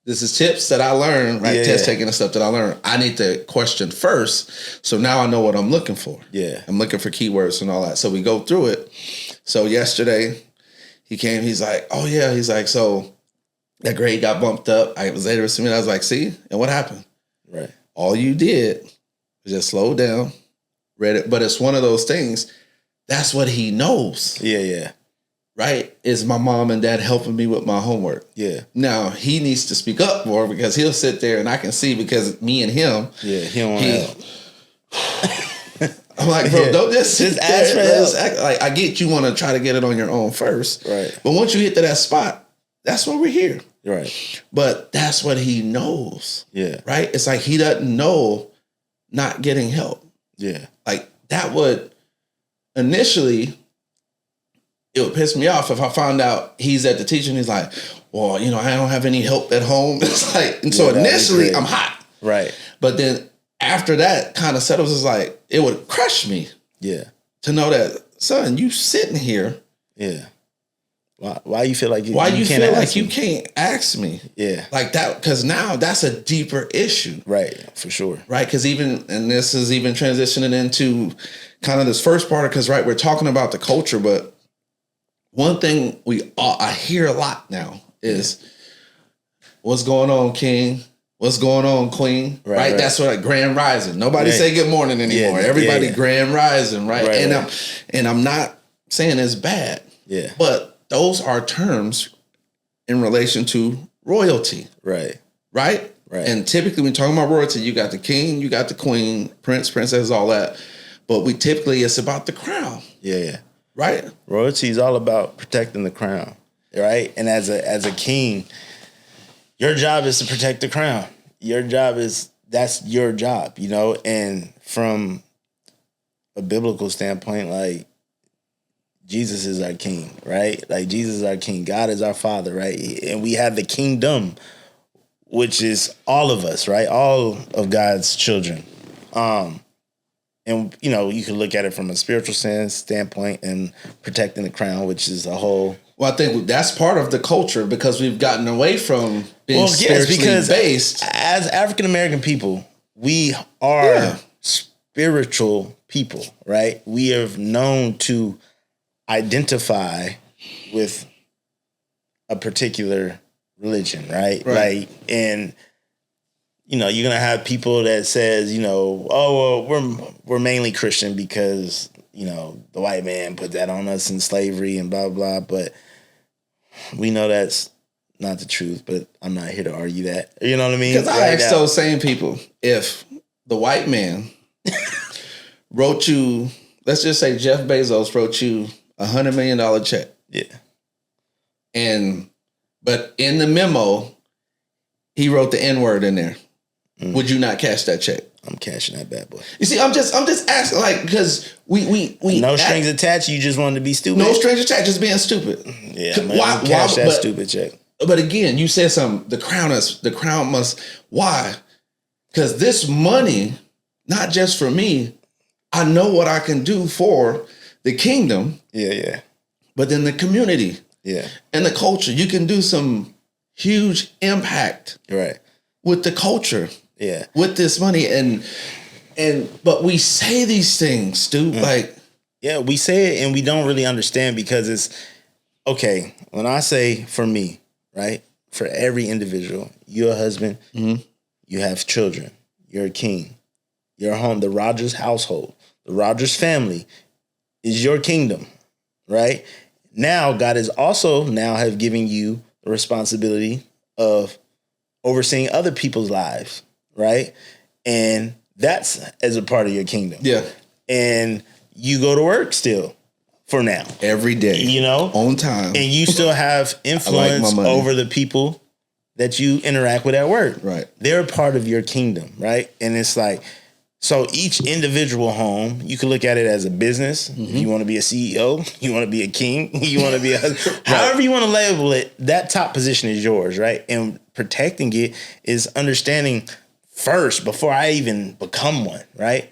this is tips that I learned, right? Test taking the stuff that I learned. I need to question first. So now I know what I'm looking for. Yeah. I'm looking for keywords and all that. So we go through it. So yesterday he came, he's like, oh yeah. He's like, so that grade got bumped up. I was able to submit. I was like, see? And what happened? Right. All you did was just slow down, read it. But it's one of those things. That's what he knows. Yeah. Right? Is my mom and dad helping me with my homework. Yeah. Now, he needs to speak up more because he'll sit there and I can see because me and him. Yeah, he don't want help. I'm like, bro, don't just ask for help. Like, I get you want to try to get it on your own first. Right. But once you hit to that spot, that's when we're here. Right. But that's what he knows. Yeah. Right? It's like he doesn't know not getting help. Yeah. Like that would initially, it would piss me off if I found out he's at the teacher and he's like, well, I don't have any help at home. It's like, and so initially I'm hot. Right. But then after that kind of settles, it's like, it would crush me. Yeah. To know that, son, you sitting here. Yeah. Why you feel like you Why you can't feel ask like me? you can't ask me? Yeah. Like that, because now that's a deeper issue. Right, for sure. Right, because and this is even transitioning into kind of this first part, because we're talking about the culture, but one thing I hear a lot now is, what's going on, King? What's going on, Queen? Right? That's what Grand Rising. Nobody say good morning anymore. Everybody Grand Rising, right? And I'm not saying it's bad. Yeah. But those are terms in relation to royalty. Right. Right? Right. And typically when you're talking about royalty, you got the king, you got the queen, prince, princess, all that. But it's about the crown. Yeah. Right? Royalty is all about protecting the crown. Right? And as a king, your job is to protect the crown. That's your job, and from a biblical standpoint, like, Jesus is our king, right? Like, Jesus is our king. God is our father, right? And we have the kingdom, which is all of us, right? All of God's children. And, you can look at it from a spiritual standpoint and protecting the crown, which is a whole... Well, I think that's part of the culture because we've gotten away from being spiritually based. As African-American people, we are spiritual people, right? We have known to identify with a particular religion, right? Like, and you're gonna have people that says, oh, well, we're mainly Christian because the white man put that on us in slavery and blah blah. But we know that's not the truth. But I'm not here to argue that. You know what I mean? Because I ask those same people, if the white man wrote you, let's just say Jeff Bezos wrote you $100 million check. Yeah. But in the memo, he wrote the N-word in there. Would you not cash that check? I'm cashing that bad boy. You see, I'm just asking, like, because we no strings attached. You just wanted to be stupid. No strings attached, just being stupid. Yeah, why cash that stupid check? But again, you said something. The crown must. Why? Because this money, not just for me, I know what I can do for the kingdom. Yeah. But then the community. Yeah. And the culture. You can do some huge impact. Right. With the culture. Yeah. With this money. But we say these things, dude. Like. Yeah, we say it and we don't really understand because it's okay. When I say for me, right? For every individual, you're a husband, you have children, you're a king, your home, the Rogers household, the Rogers family is your kingdom, right? Now, God is also have given you the responsibility of overseeing other people's lives, right? And that's as a part of your kingdom. Yeah. And you go to work still for now. Every day. On time. And you still have influence over the people that you interact with at work. Right. They're part of your kingdom, right? And it's like, So each individual home, you can look at it as a business. If you want to be a CEO, you want to be a king, you want to be a husband, however you want to label it, that top position is yours, right? And protecting it is understanding first, before I even become one, right?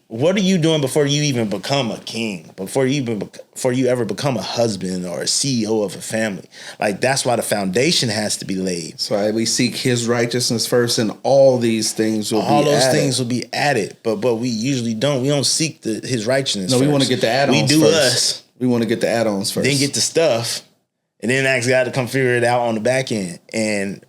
What are you doing before you even become a king? Before you ever become a husband or a CEO of a family? Like, that's why the foundation has to be laid. So we seek His righteousness first, and all these things will be added. All those things will be added, but we usually don't. We don't seek His righteousness. No, first. We want to get the add-ons. We do first. us. We want to get the add-ons first. Then get the stuff, and then actually got to come figure it out on the back end. And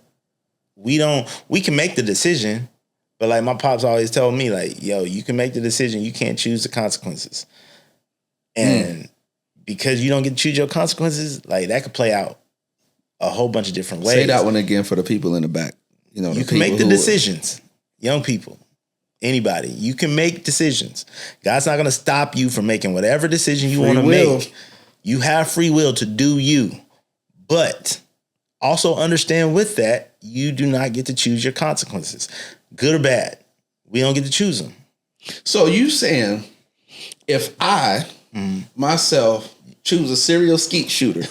we can make the decision. But like my pops always told me, like, yo, you can make the decision. You can't choose the consequences. And because you don't get to choose your consequences, like that could play out a whole bunch of different ways. Say that one again for the people in the back. You can make the decisions. Young people, anybody, you can make decisions. God's not going to stop you from making whatever decision you want to make. You have free will to do you. But also understand with that, you do not get to choose your consequences. Good or bad, we don't get to choose them. So you saying if I myself choose a serial skeet shooter,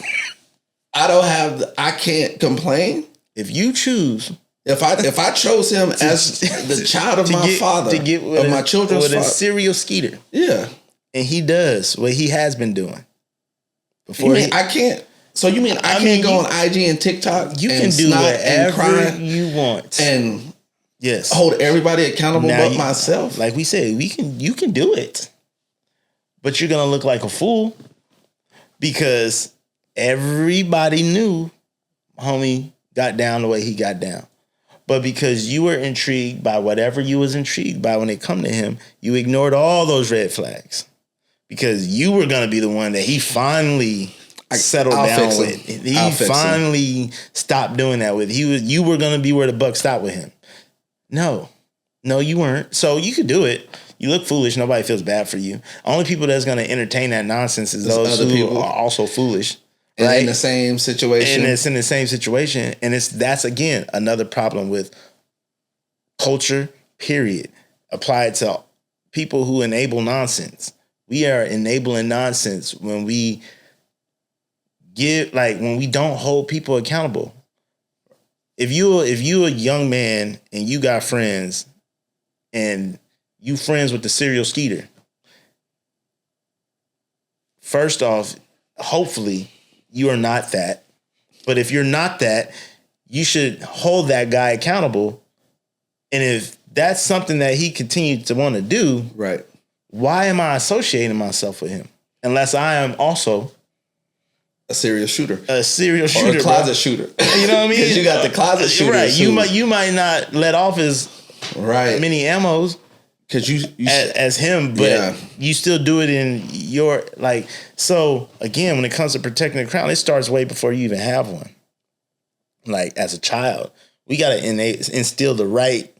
I can't complain? If you choose, if I chose him as the child of my father, of my children's father, a serial skeeter, yeah, and he does what he has been doing. I can't. So you mean I can't go on IG and TikTok? You can do whatever you want and. Yes. Hold everybody accountable but myself. Like we said, you can do it. But you're gonna look like a fool because everybody knew homie got down the way he got down. But because you were intrigued by whatever you was intrigued by when it come to him, you ignored all those red flags. Because you were gonna be the one that he finally settled down with. He finally stopped doing that with. You were gonna be where the buck stopped with him. No, you weren't. So you could do it. You look foolish. Nobody feels bad for you. Only people that's going to entertain that nonsense is those other people are also foolish. And right? In the same situation. And it's in the same situation. And that's again, another problem with culture, period. Applied to people who enable nonsense. We are enabling nonsense when we when we don't hold people accountable. If you a young man and you got friends and you friends with the serial skeeter, first off, hopefully you are not that. But if you're not that, you should hold that guy accountable. And if that's something that he continues to want to do, right? Why am I associating myself with him? Unless I am also a serial shooter. Or a closet shooter. You know what I mean? Because you got the closet shooter. Right. You might not let off as many ammos because you as him, but you still do it in your so again, when it comes to protecting the crown, it starts way before you even have one. Like as a child, we gotta instill the right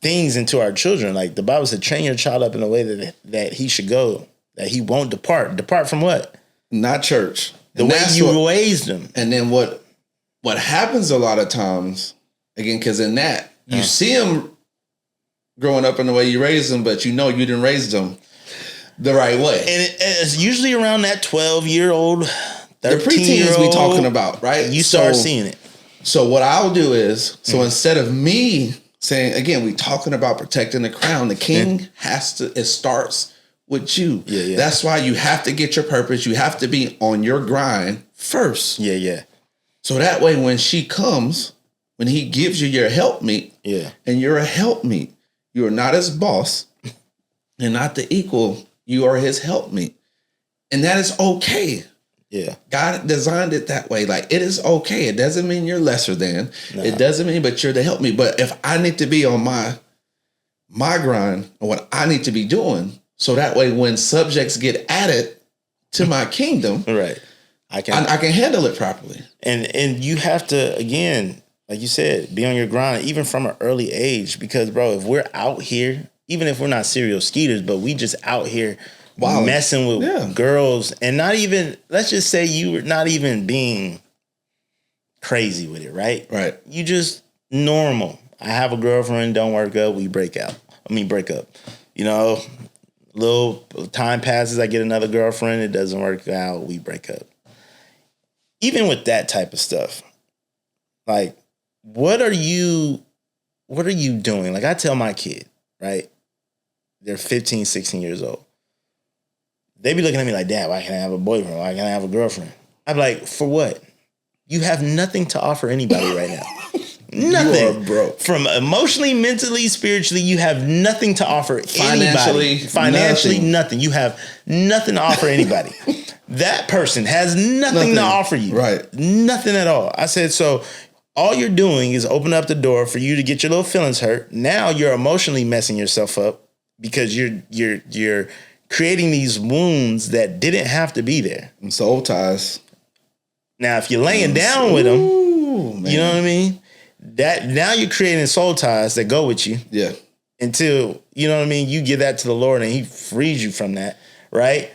things into our children. Like the Bible said, train your child up in a way that he should go, that he won't depart. Depart from what? Not church. The way you raised them. And then what happens a lot of times, again, because in that, you see them growing up in the way you raised them, but you know you didn't raise them the right way. And it's usually around that 12-year-old, 13-year-old. The preteens we talking about, right? You start seeing it. So what I'll do is, instead of me saying, again, we talking about protecting the crown, the king it starts with you. Yeah. That's why you have to get your purpose. You have to be on your grind first. Yeah. So that way, when she comes, when he gives you your helpmeet, and you're a helpmeet, you are not his boss and not the equal. You are his helpmeet. And that is okay. Yeah. God designed it that way. Like, it is okay. It doesn't mean you're lesser than. No. It doesn't mean, but you're the helpmeet. But if I need to be on my grind or what I need to be doing, so that way, when subjects get added to my kingdom, right, I can handle it properly. And you have to, again, like you said, be on your grind, even from an early age. Because, bro, if we're out here, even if we're not serial skeeters, but we just out here messing with girls, and not even, let's just say you were not even being crazy with it, right? Right. You just normal I have a girlfriend, don't work up, we break up. You know, little time passes, I get another girlfriend, it doesn't work out, we break up. Even with that type of stuff, like, what are you doing? Like, I tell my kid, right? They're 15, 16 years old. They be looking at me like, Dad, why can't I have a boyfriend? Why can't I have a girlfriend? I'm like, for what? You have nothing to offer anybody right now. Nothing. You are broke. From emotionally, mentally, spiritually, you have nothing to offer anybody. Financially, nothing. You have nothing to offer anybody. That person has nothing to offer you. Right. Nothing at all. I said, so all you're doing is open up the door for you to get your little feelings hurt. Now you're emotionally messing yourself up because you're creating these wounds that didn't have to be there. And soul ties. Now, if you're laying down with them, man. you know what I mean? That now you're creating soul ties that go with you. Yeah. Until, you know what I mean, you give that to the Lord and he frees you from that, right?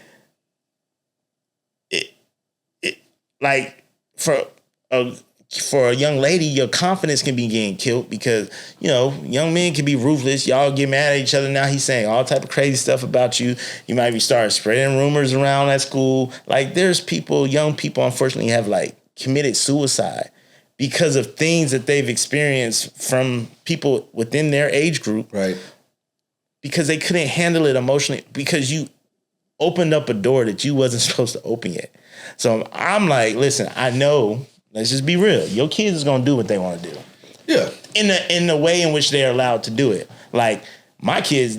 Like for a young lady, your confidence can be getting killed because, you know, young men can be ruthless. Y'all get mad at each other. Now he's saying all type of crazy stuff about you. You might be starting spreading rumors around at school. Like there's young people, unfortunately, have like committed suicide because of things that they've experienced from people within their age group. Right. Because they couldn't handle it emotionally because you opened up a door that you wasn't supposed to open yet. So I'm like, listen, I know, let's just be real. Your kids is going to do what they want to do. Yeah. In the way in which they're allowed to do it. Like my kids,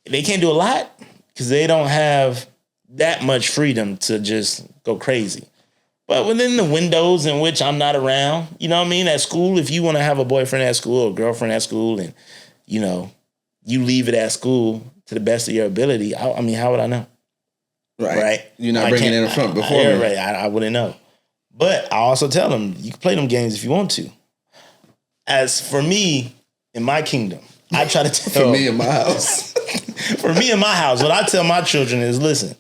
they can't do a lot because they don't have that much freedom to just go crazy. But within the windows in which I'm not around, you know what I mean? At school, if you want to have a boyfriend at school or a girlfriend at school and, you know, you leave it at school to the best of your ability, I mean, how would I know? Right. You're not bringing it in front before me. Right. I wouldn't know. But I also tell them, you can play them games if you want to. As for me, in my kingdom, I try to tell... For me in my house. For me in my house, what I tell my children is, listen,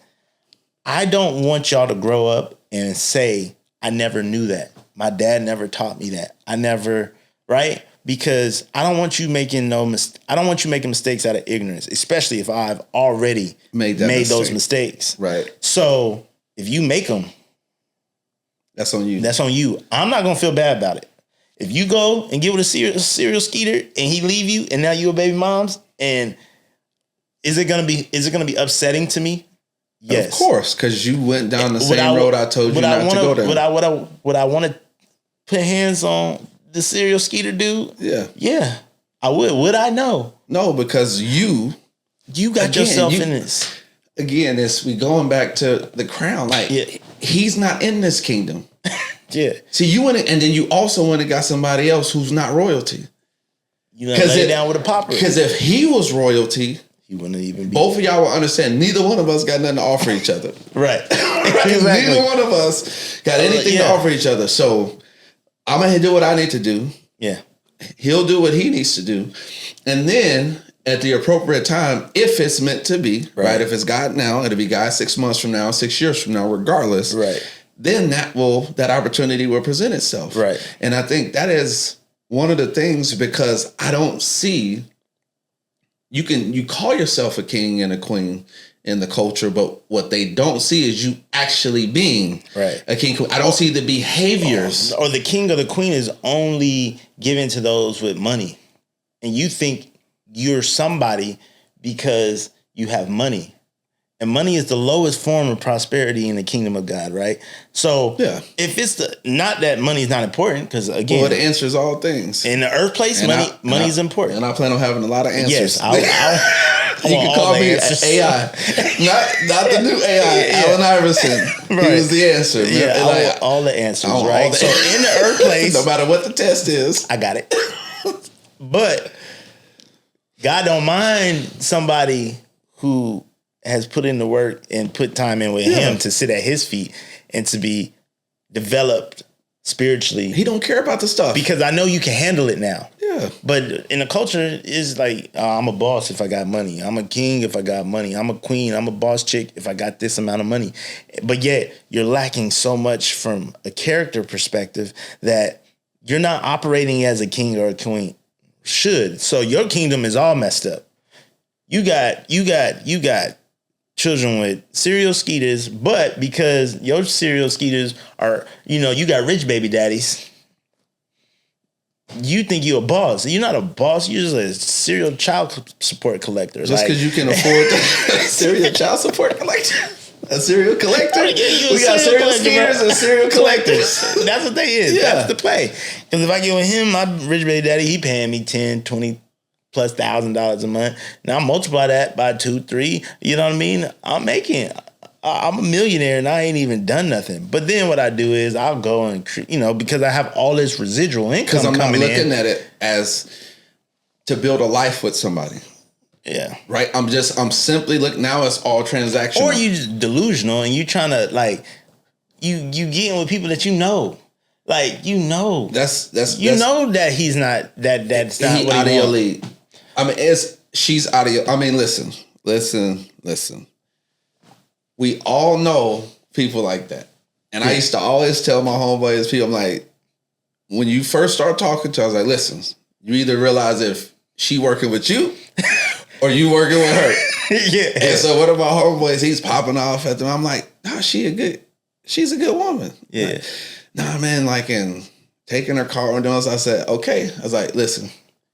I don't want y'all to grow up and say, I never knew that. My dad never taught me that. I never... Right? Because I don't want you making mistakes out of ignorance, especially if I've already made those mistakes. Right. So if you make them, that's on you. That's on you. I'm not gonna feel bad about it. If you go and get with a serial skeeter and he leave you, and now you a baby mom's, and is it gonna be upsetting to me? Yes, of course, because you went down the same road I told you not to go down. Would I want to put hands on the serial skeeter dude? Yeah, I would. Would I? No, because you got yourself in this. Again, we going back to the crown. Like he's not in this kingdom. Yeah. See, you went and then you also went and got somebody else who's not royalty. You know, lay down with a pauper. Because if he was royalty, he wouldn't even be. Both of y'all will understand. Neither one of us got nothing to offer each other. Right. Exactly. Neither one of us got anything to offer each other. So I'm gonna do what I need to do. Yeah. He'll do what he needs to do. And then at the appropriate time, if it's meant to be, right? If it's God now, it'll be God 6 months from now, 6 years from now, regardless. Right. Then that opportunity will present itself. Right. And I think that is one of the things, because I don't see, you call yourself a king and a queen in the culture, but what they don't see is you actually being a king. I don't see the behaviors. Or the king or the queen is only given to those with money. And you think you're somebody because you have money. And money is the lowest form of prosperity in the kingdom of God, right? So if it's not that money is not important, because again, well, it answers all things. In the earth place, money is important. And I plan on having a lot of answers. Yes, you can call me AI. not the new AI, Allen Iverson. Right. He was the answer. Yeah, all the answers, right? So in the earth place, no matter what the test is, I got it. But God don't mind somebody who has put in the work and put time in with him to sit at his feet and to be developed spiritually. He don't care about the stuff. Because I know you can handle it now. Yeah. But in the culture, it's like, I'm a boss if I got money. I'm a king if I got money. I'm a queen. I'm a boss chick if I got this amount of money. But yet you're lacking so much from a character perspective that you're not operating as a king or a queen. should. So your kingdom is all messed up. You got children with serial skeeters, but because your serial skeeters are, you got rich baby daddies, you think you're a boss. You're not a boss. You're just a serial child support collector. Just because you can afford the serial child support collector? A serial collector? We got serial skeeters and serial collectors. That's what they is. Yeah. That's the play. Because if I get with him, my rich baby daddy, he paying me $10,000, $20,000 plus $1,000 a month. Now multiply that by 2, 3. You know what I mean? I'm a millionaire and I ain't even done nothing. But then what I do is I'll go and, because I have all this residual income because I'm not coming looking at it as to build a life with somebody. Yeah. Right? I'm simply looking, now it's all transactional. Or you just delusional and you trying to you getting with people that you know. That's know that he's not, that's not he what out he of your want. league. I mean, she's out of your, I mean, listen. We all know people like that. And I used to always tell my homeboys, people, I'm like, when you first start talking to her, I was like, listen, you either realize if she working with you or you working with her. Yeah. And so one of my homeboys, he's popping off at them. I'm like, no, she's a good woman. Yeah. Like, nah, man, and taking her car and doing this, I said, okay. I was like, listen,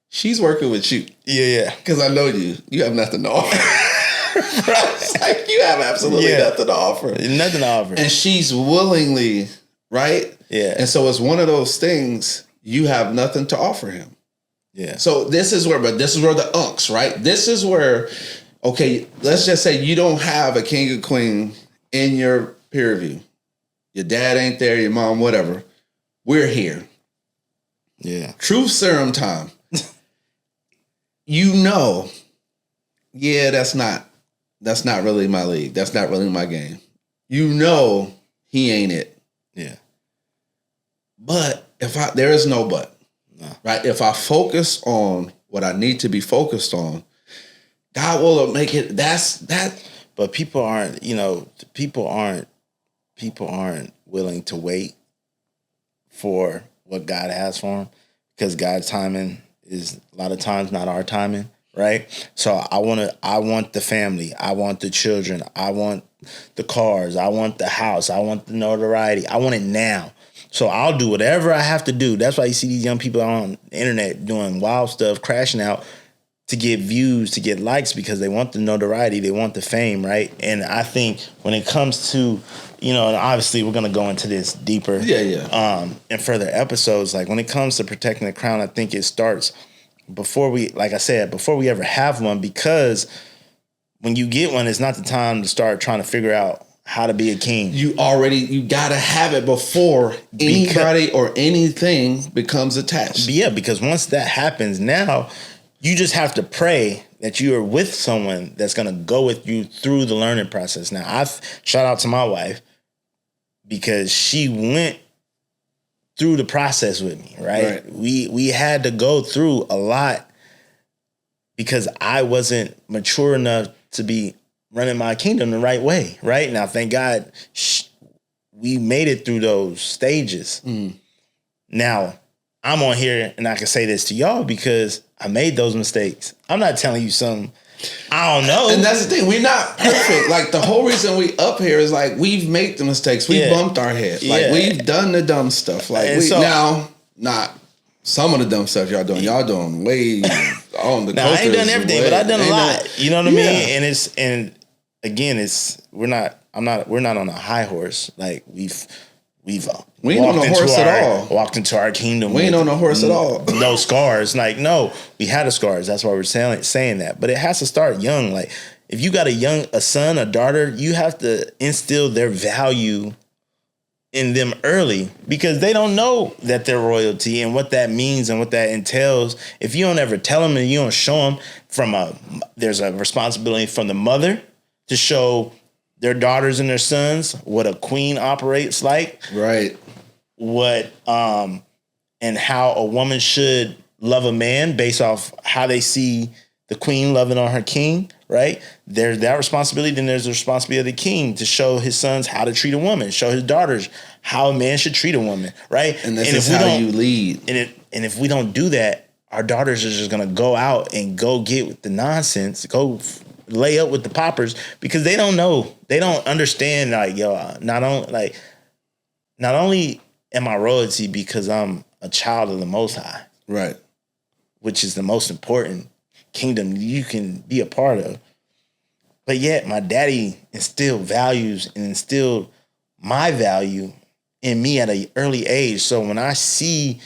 she's working with you. Yeah. Because I know you have nothing to offer. It's like you have absolutely nothing to offer. Nothing to offer. And she's willingly, right? Yeah. And so it's one of those things, you have nothing to offer him. Yeah. So this is where the unks, right? This is where, okay, let's just say you don't have a king or queen in your peer review. Your dad ain't there, your mom, whatever. We're here. Yeah. Truth serum time. That's not really my league. That's not really my game. He ain't it. Yeah. But there is no but. No. Right? If I focus on what I need to be focused on, God will make it. That's that. But people aren't willing to wait for what God has for them, because God's timing is a lot of times not our timing, right? So I want the family, I want the children, I want the cars, I want the house, I want the notoriety, I want it now. So I'll do whatever I have to do. That's why you see these young people on the internet doing wild stuff, crashing out to get views, to get likes, because they want the notoriety, they want the fame, right? And I think when it comes to, and obviously we're gonna go into this deeper, in further episodes. Like when it comes to protecting the crown, I think it starts before we ever have one, because when you get one, it's not the time to start trying to figure out how to be a king. You gotta have it before anybody or anything becomes attached. Yeah, because once that happens, now you just have to pray that you are with someone that's going to go with you through the learning process. Now, shout out to my wife, because she went through the process with me, right? We had to go through a lot because I wasn't mature enough to be running my kingdom the right way, right? Now, thank God we made it through those stages. Now, I'm on here and I can say this to y'all because I made those mistakes. I'm not telling you something I don't know. And that's the thing. We're not perfect. Like the whole reason we up here is like we've made the mistakes. We bumped our head. Like we've done the dumb stuff. Like not some of the dumb stuff y'all doing. Y'all doing way on the. Now I ain't done everything, but I've done a lot. You know what I mean? We're not on a high horse. Like we ain't on no horse at all. Walked into our kingdom. We ain't on no horse at all. No scars. Like, no, we had the scars. That's why we're saying that. But it has to start young. Like, if you got a son, a daughter, you have to instill their value in them early, because they don't know that they're royalty and what that means and what that entails. If you don't ever tell them and you don't show them there's a responsibility from the mother to show their daughters and their sons what a queen operates like. Right. What and how a woman should love a man based off how they see the queen loving on her king, right? There's that responsibility. Then there's the responsibility of the king to show his sons how to treat a woman, show his daughters how a man should treat a woman, right? And this is how you lead. And if we don't do that, our daughters are just gonna go out and go get with the nonsense, lay up with the poppers because they don't know, they don't understand. Like, yo, not only am I royalty because I'm a child of the Most High, right, which is the most important kingdom you can be a part of. But yet my daddy instilled values and instilled my value in me at an early age. So when I see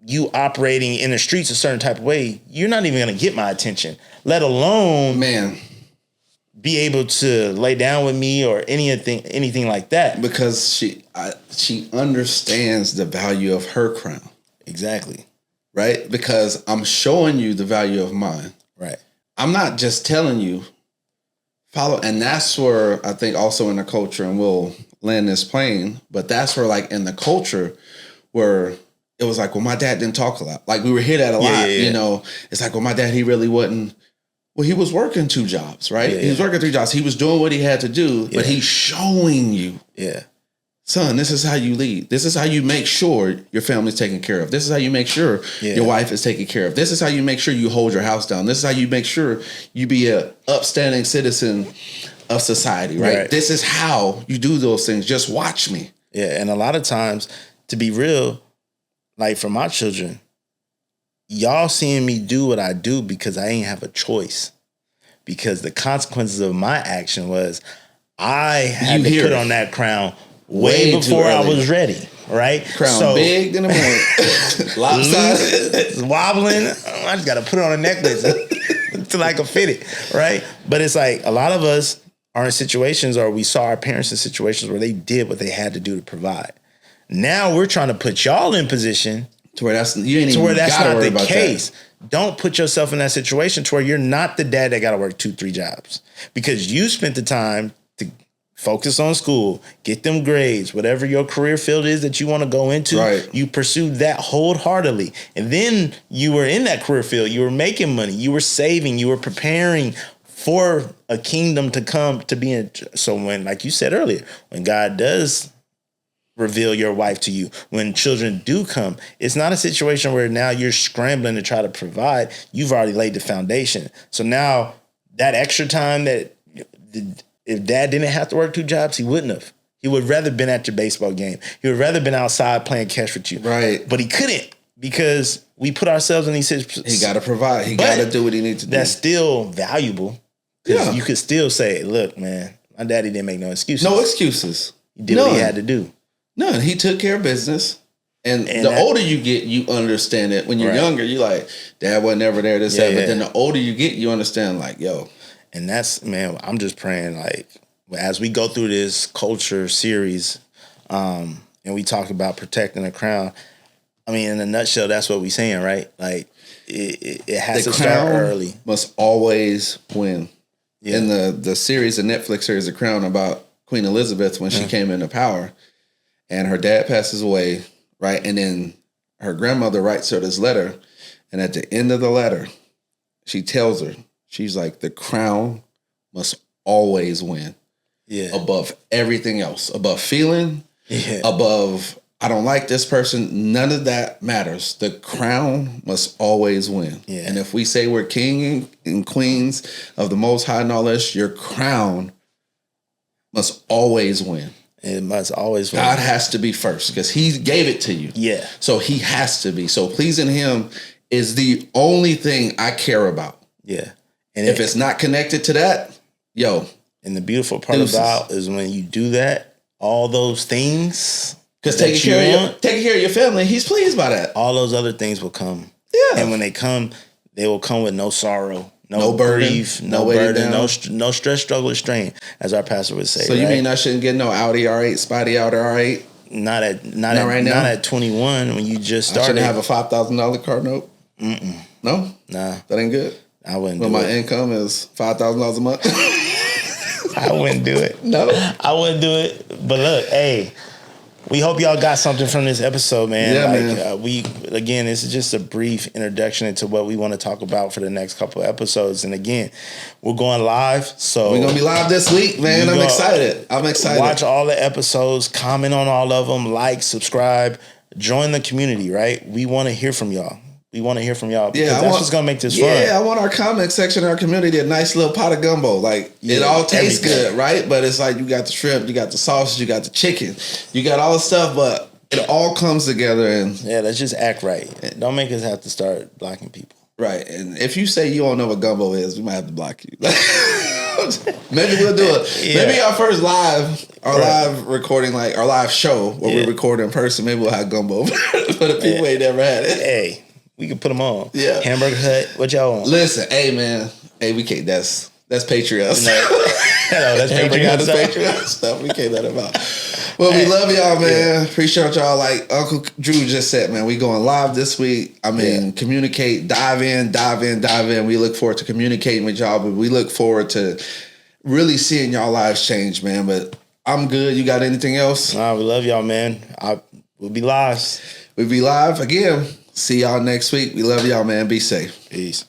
you operating in the streets a certain type of way, you're not even going to get my attention, let alone be able to lay down with me or anything like that. Because she understands the value of her crown. Exactly. Right? Because I'm showing you the value of mine. Right. I'm not just telling you follow. And that's where I think also in the culture, and we'll land this plane, but that's where like in the culture where it was like, well, my dad didn't talk a lot. Like we were hit at a lot, you know. It's like, well, my dad, he really wasn't. Well, he was working 2 jobs, right? He was working 3 jobs. He was doing what he had to do, but he's showing you. Yeah. Son, this is how you lead. This is how you make sure your family's taken care of. This is how you make sure your wife is taken care of. This is how you make sure you hold your house down. This is how you make sure you be a upstanding citizen of society, right? This is how you do those things. Just watch me. Yeah, and a lot of times, to be real, like for my children, y'all seeing me do what I do because I ain't have a choice. Because the consequences of my action was I had to put on that crown way before I was ready, right? Crown big in the morning. Lopsided. Wobbling. I just got to put it on a necklace until I can fit it, right? But it's like a lot of us are in situations, or we saw our parents in situations where they did what they had to do to provide. Now we're trying to put y'all in position to where that's not the case. Don't put yourself in that situation to where you're not the dad that got to work 2-3 jobs because you spent the time to focus on school, get them grades, whatever your career field is that you want to go into. Right. You pursued that wholeheartedly. And then you were in that career field. You were making money. You were saving. You were preparing for a kingdom to come to be in. So when, like you said earlier, when God does reveal your wife to you, when children do come, it's not a situation where now you're scrambling to try to provide. You've already laid the foundation. So now that extra time that if dad didn't have to work 2 jobs, he wouldn't have. He would rather been at your baseball game. He would rather been outside playing catch with you. Right. But he couldn't because we put ourselves in these situations. He got to provide. He got to do what he needs to do. That's still valuable. Yeah. You could still say, look, man, my daddy didn't make no excuses. No excuses. He did what he had to do. None. He took care of business. And the older you get, you understand it. When you're younger, you're like, dad wasn't ever there, this, that. But then the older you get, you understand, like, yo. And that's, man, I'm just praying, like, as we go through this culture series, and we talk about protecting the crown, I mean, in a nutshell, that's what we're saying, right? Like, it has to start early. Must always win. Yeah. In the series, the Netflix series, The Crown, about Queen Elizabeth when she came into power, and her dad passes away, right? And then her grandmother writes her this letter, and at the end of the letter, she tells her, she's like, the crown must always win. Yeah. Above everything else. Above feeling. Yeah. Above, I don't like this person. None of that matters. The crown must always win. Yeah. And if we say we're king and queens of the Most High and all this, your crown must always win. It must always win. God has to be first because he gave it to you. Yeah. So he has to be. So pleasing him is the only thing I care about. Yeah. And if it's not connected to that, yo. And the beautiful part about is when you do that, all those things. Because taking care of your family, he's pleased by that. All those other things will come. Yeah. And when they come, they will come with no sorrow, no grief, no burden, no stress, struggle, or strain, as our pastor would say. So you mean I shouldn't get no Audi R8, Spotty Audi R8? Not at 21 when you just started. I shouldn't have a $5,000 car note? Mm-mm. No? Nah. That ain't good? I wouldn't do it. When my income is $5,000 a month? I wouldn't do it. No. I wouldn't do it. But look, hey, we hope y'all got something from this episode, man. Yeah, man. This is just a brief introduction into what we want to talk about for the next couple of episodes. And again, we're going live. So we're going to be live this week, man. I'm excited. Watch all the episodes, comment on all of them, like, subscribe, join the community, right? We want to hear from y'all. We want to hear from y'all because Yeah, that's what's gonna make this fun. Yeah, I want our comment section in our community a nice little pot of gumbo. Like it all tastes good, right? But it's like you got the shrimp, you got the sausage, you got the chicken, you got all the stuff, but it all comes together. And yeah, let's just act right. Don't make us have to start blocking people. Right, and if you say you don't know what gumbo is, we might have to block you. Maybe we'll do it. Yeah. Maybe our first live recording, like our live show where we record in person. Maybe we'll have gumbo for the people ain't never had it. Hey, we can put them on. Yeah, Hamburger Hut. What y'all want? Listen, hey man, hey we can't. That's Patreon stuff. No, that's Patreon stuff. We can't let them out. Well, we love y'all, man. Appreciate y'all. Like Uncle Drew just said, man, we going live this week. I mean, communicate, dive in. We look forward to communicating with y'all, but we look forward to really seeing y'all lives change, man. But I'm good. You got anything else? Nah, we love y'all, man. We'll be live. We'll be live again. See y'all next week. We love y'all, man. Be safe. Peace.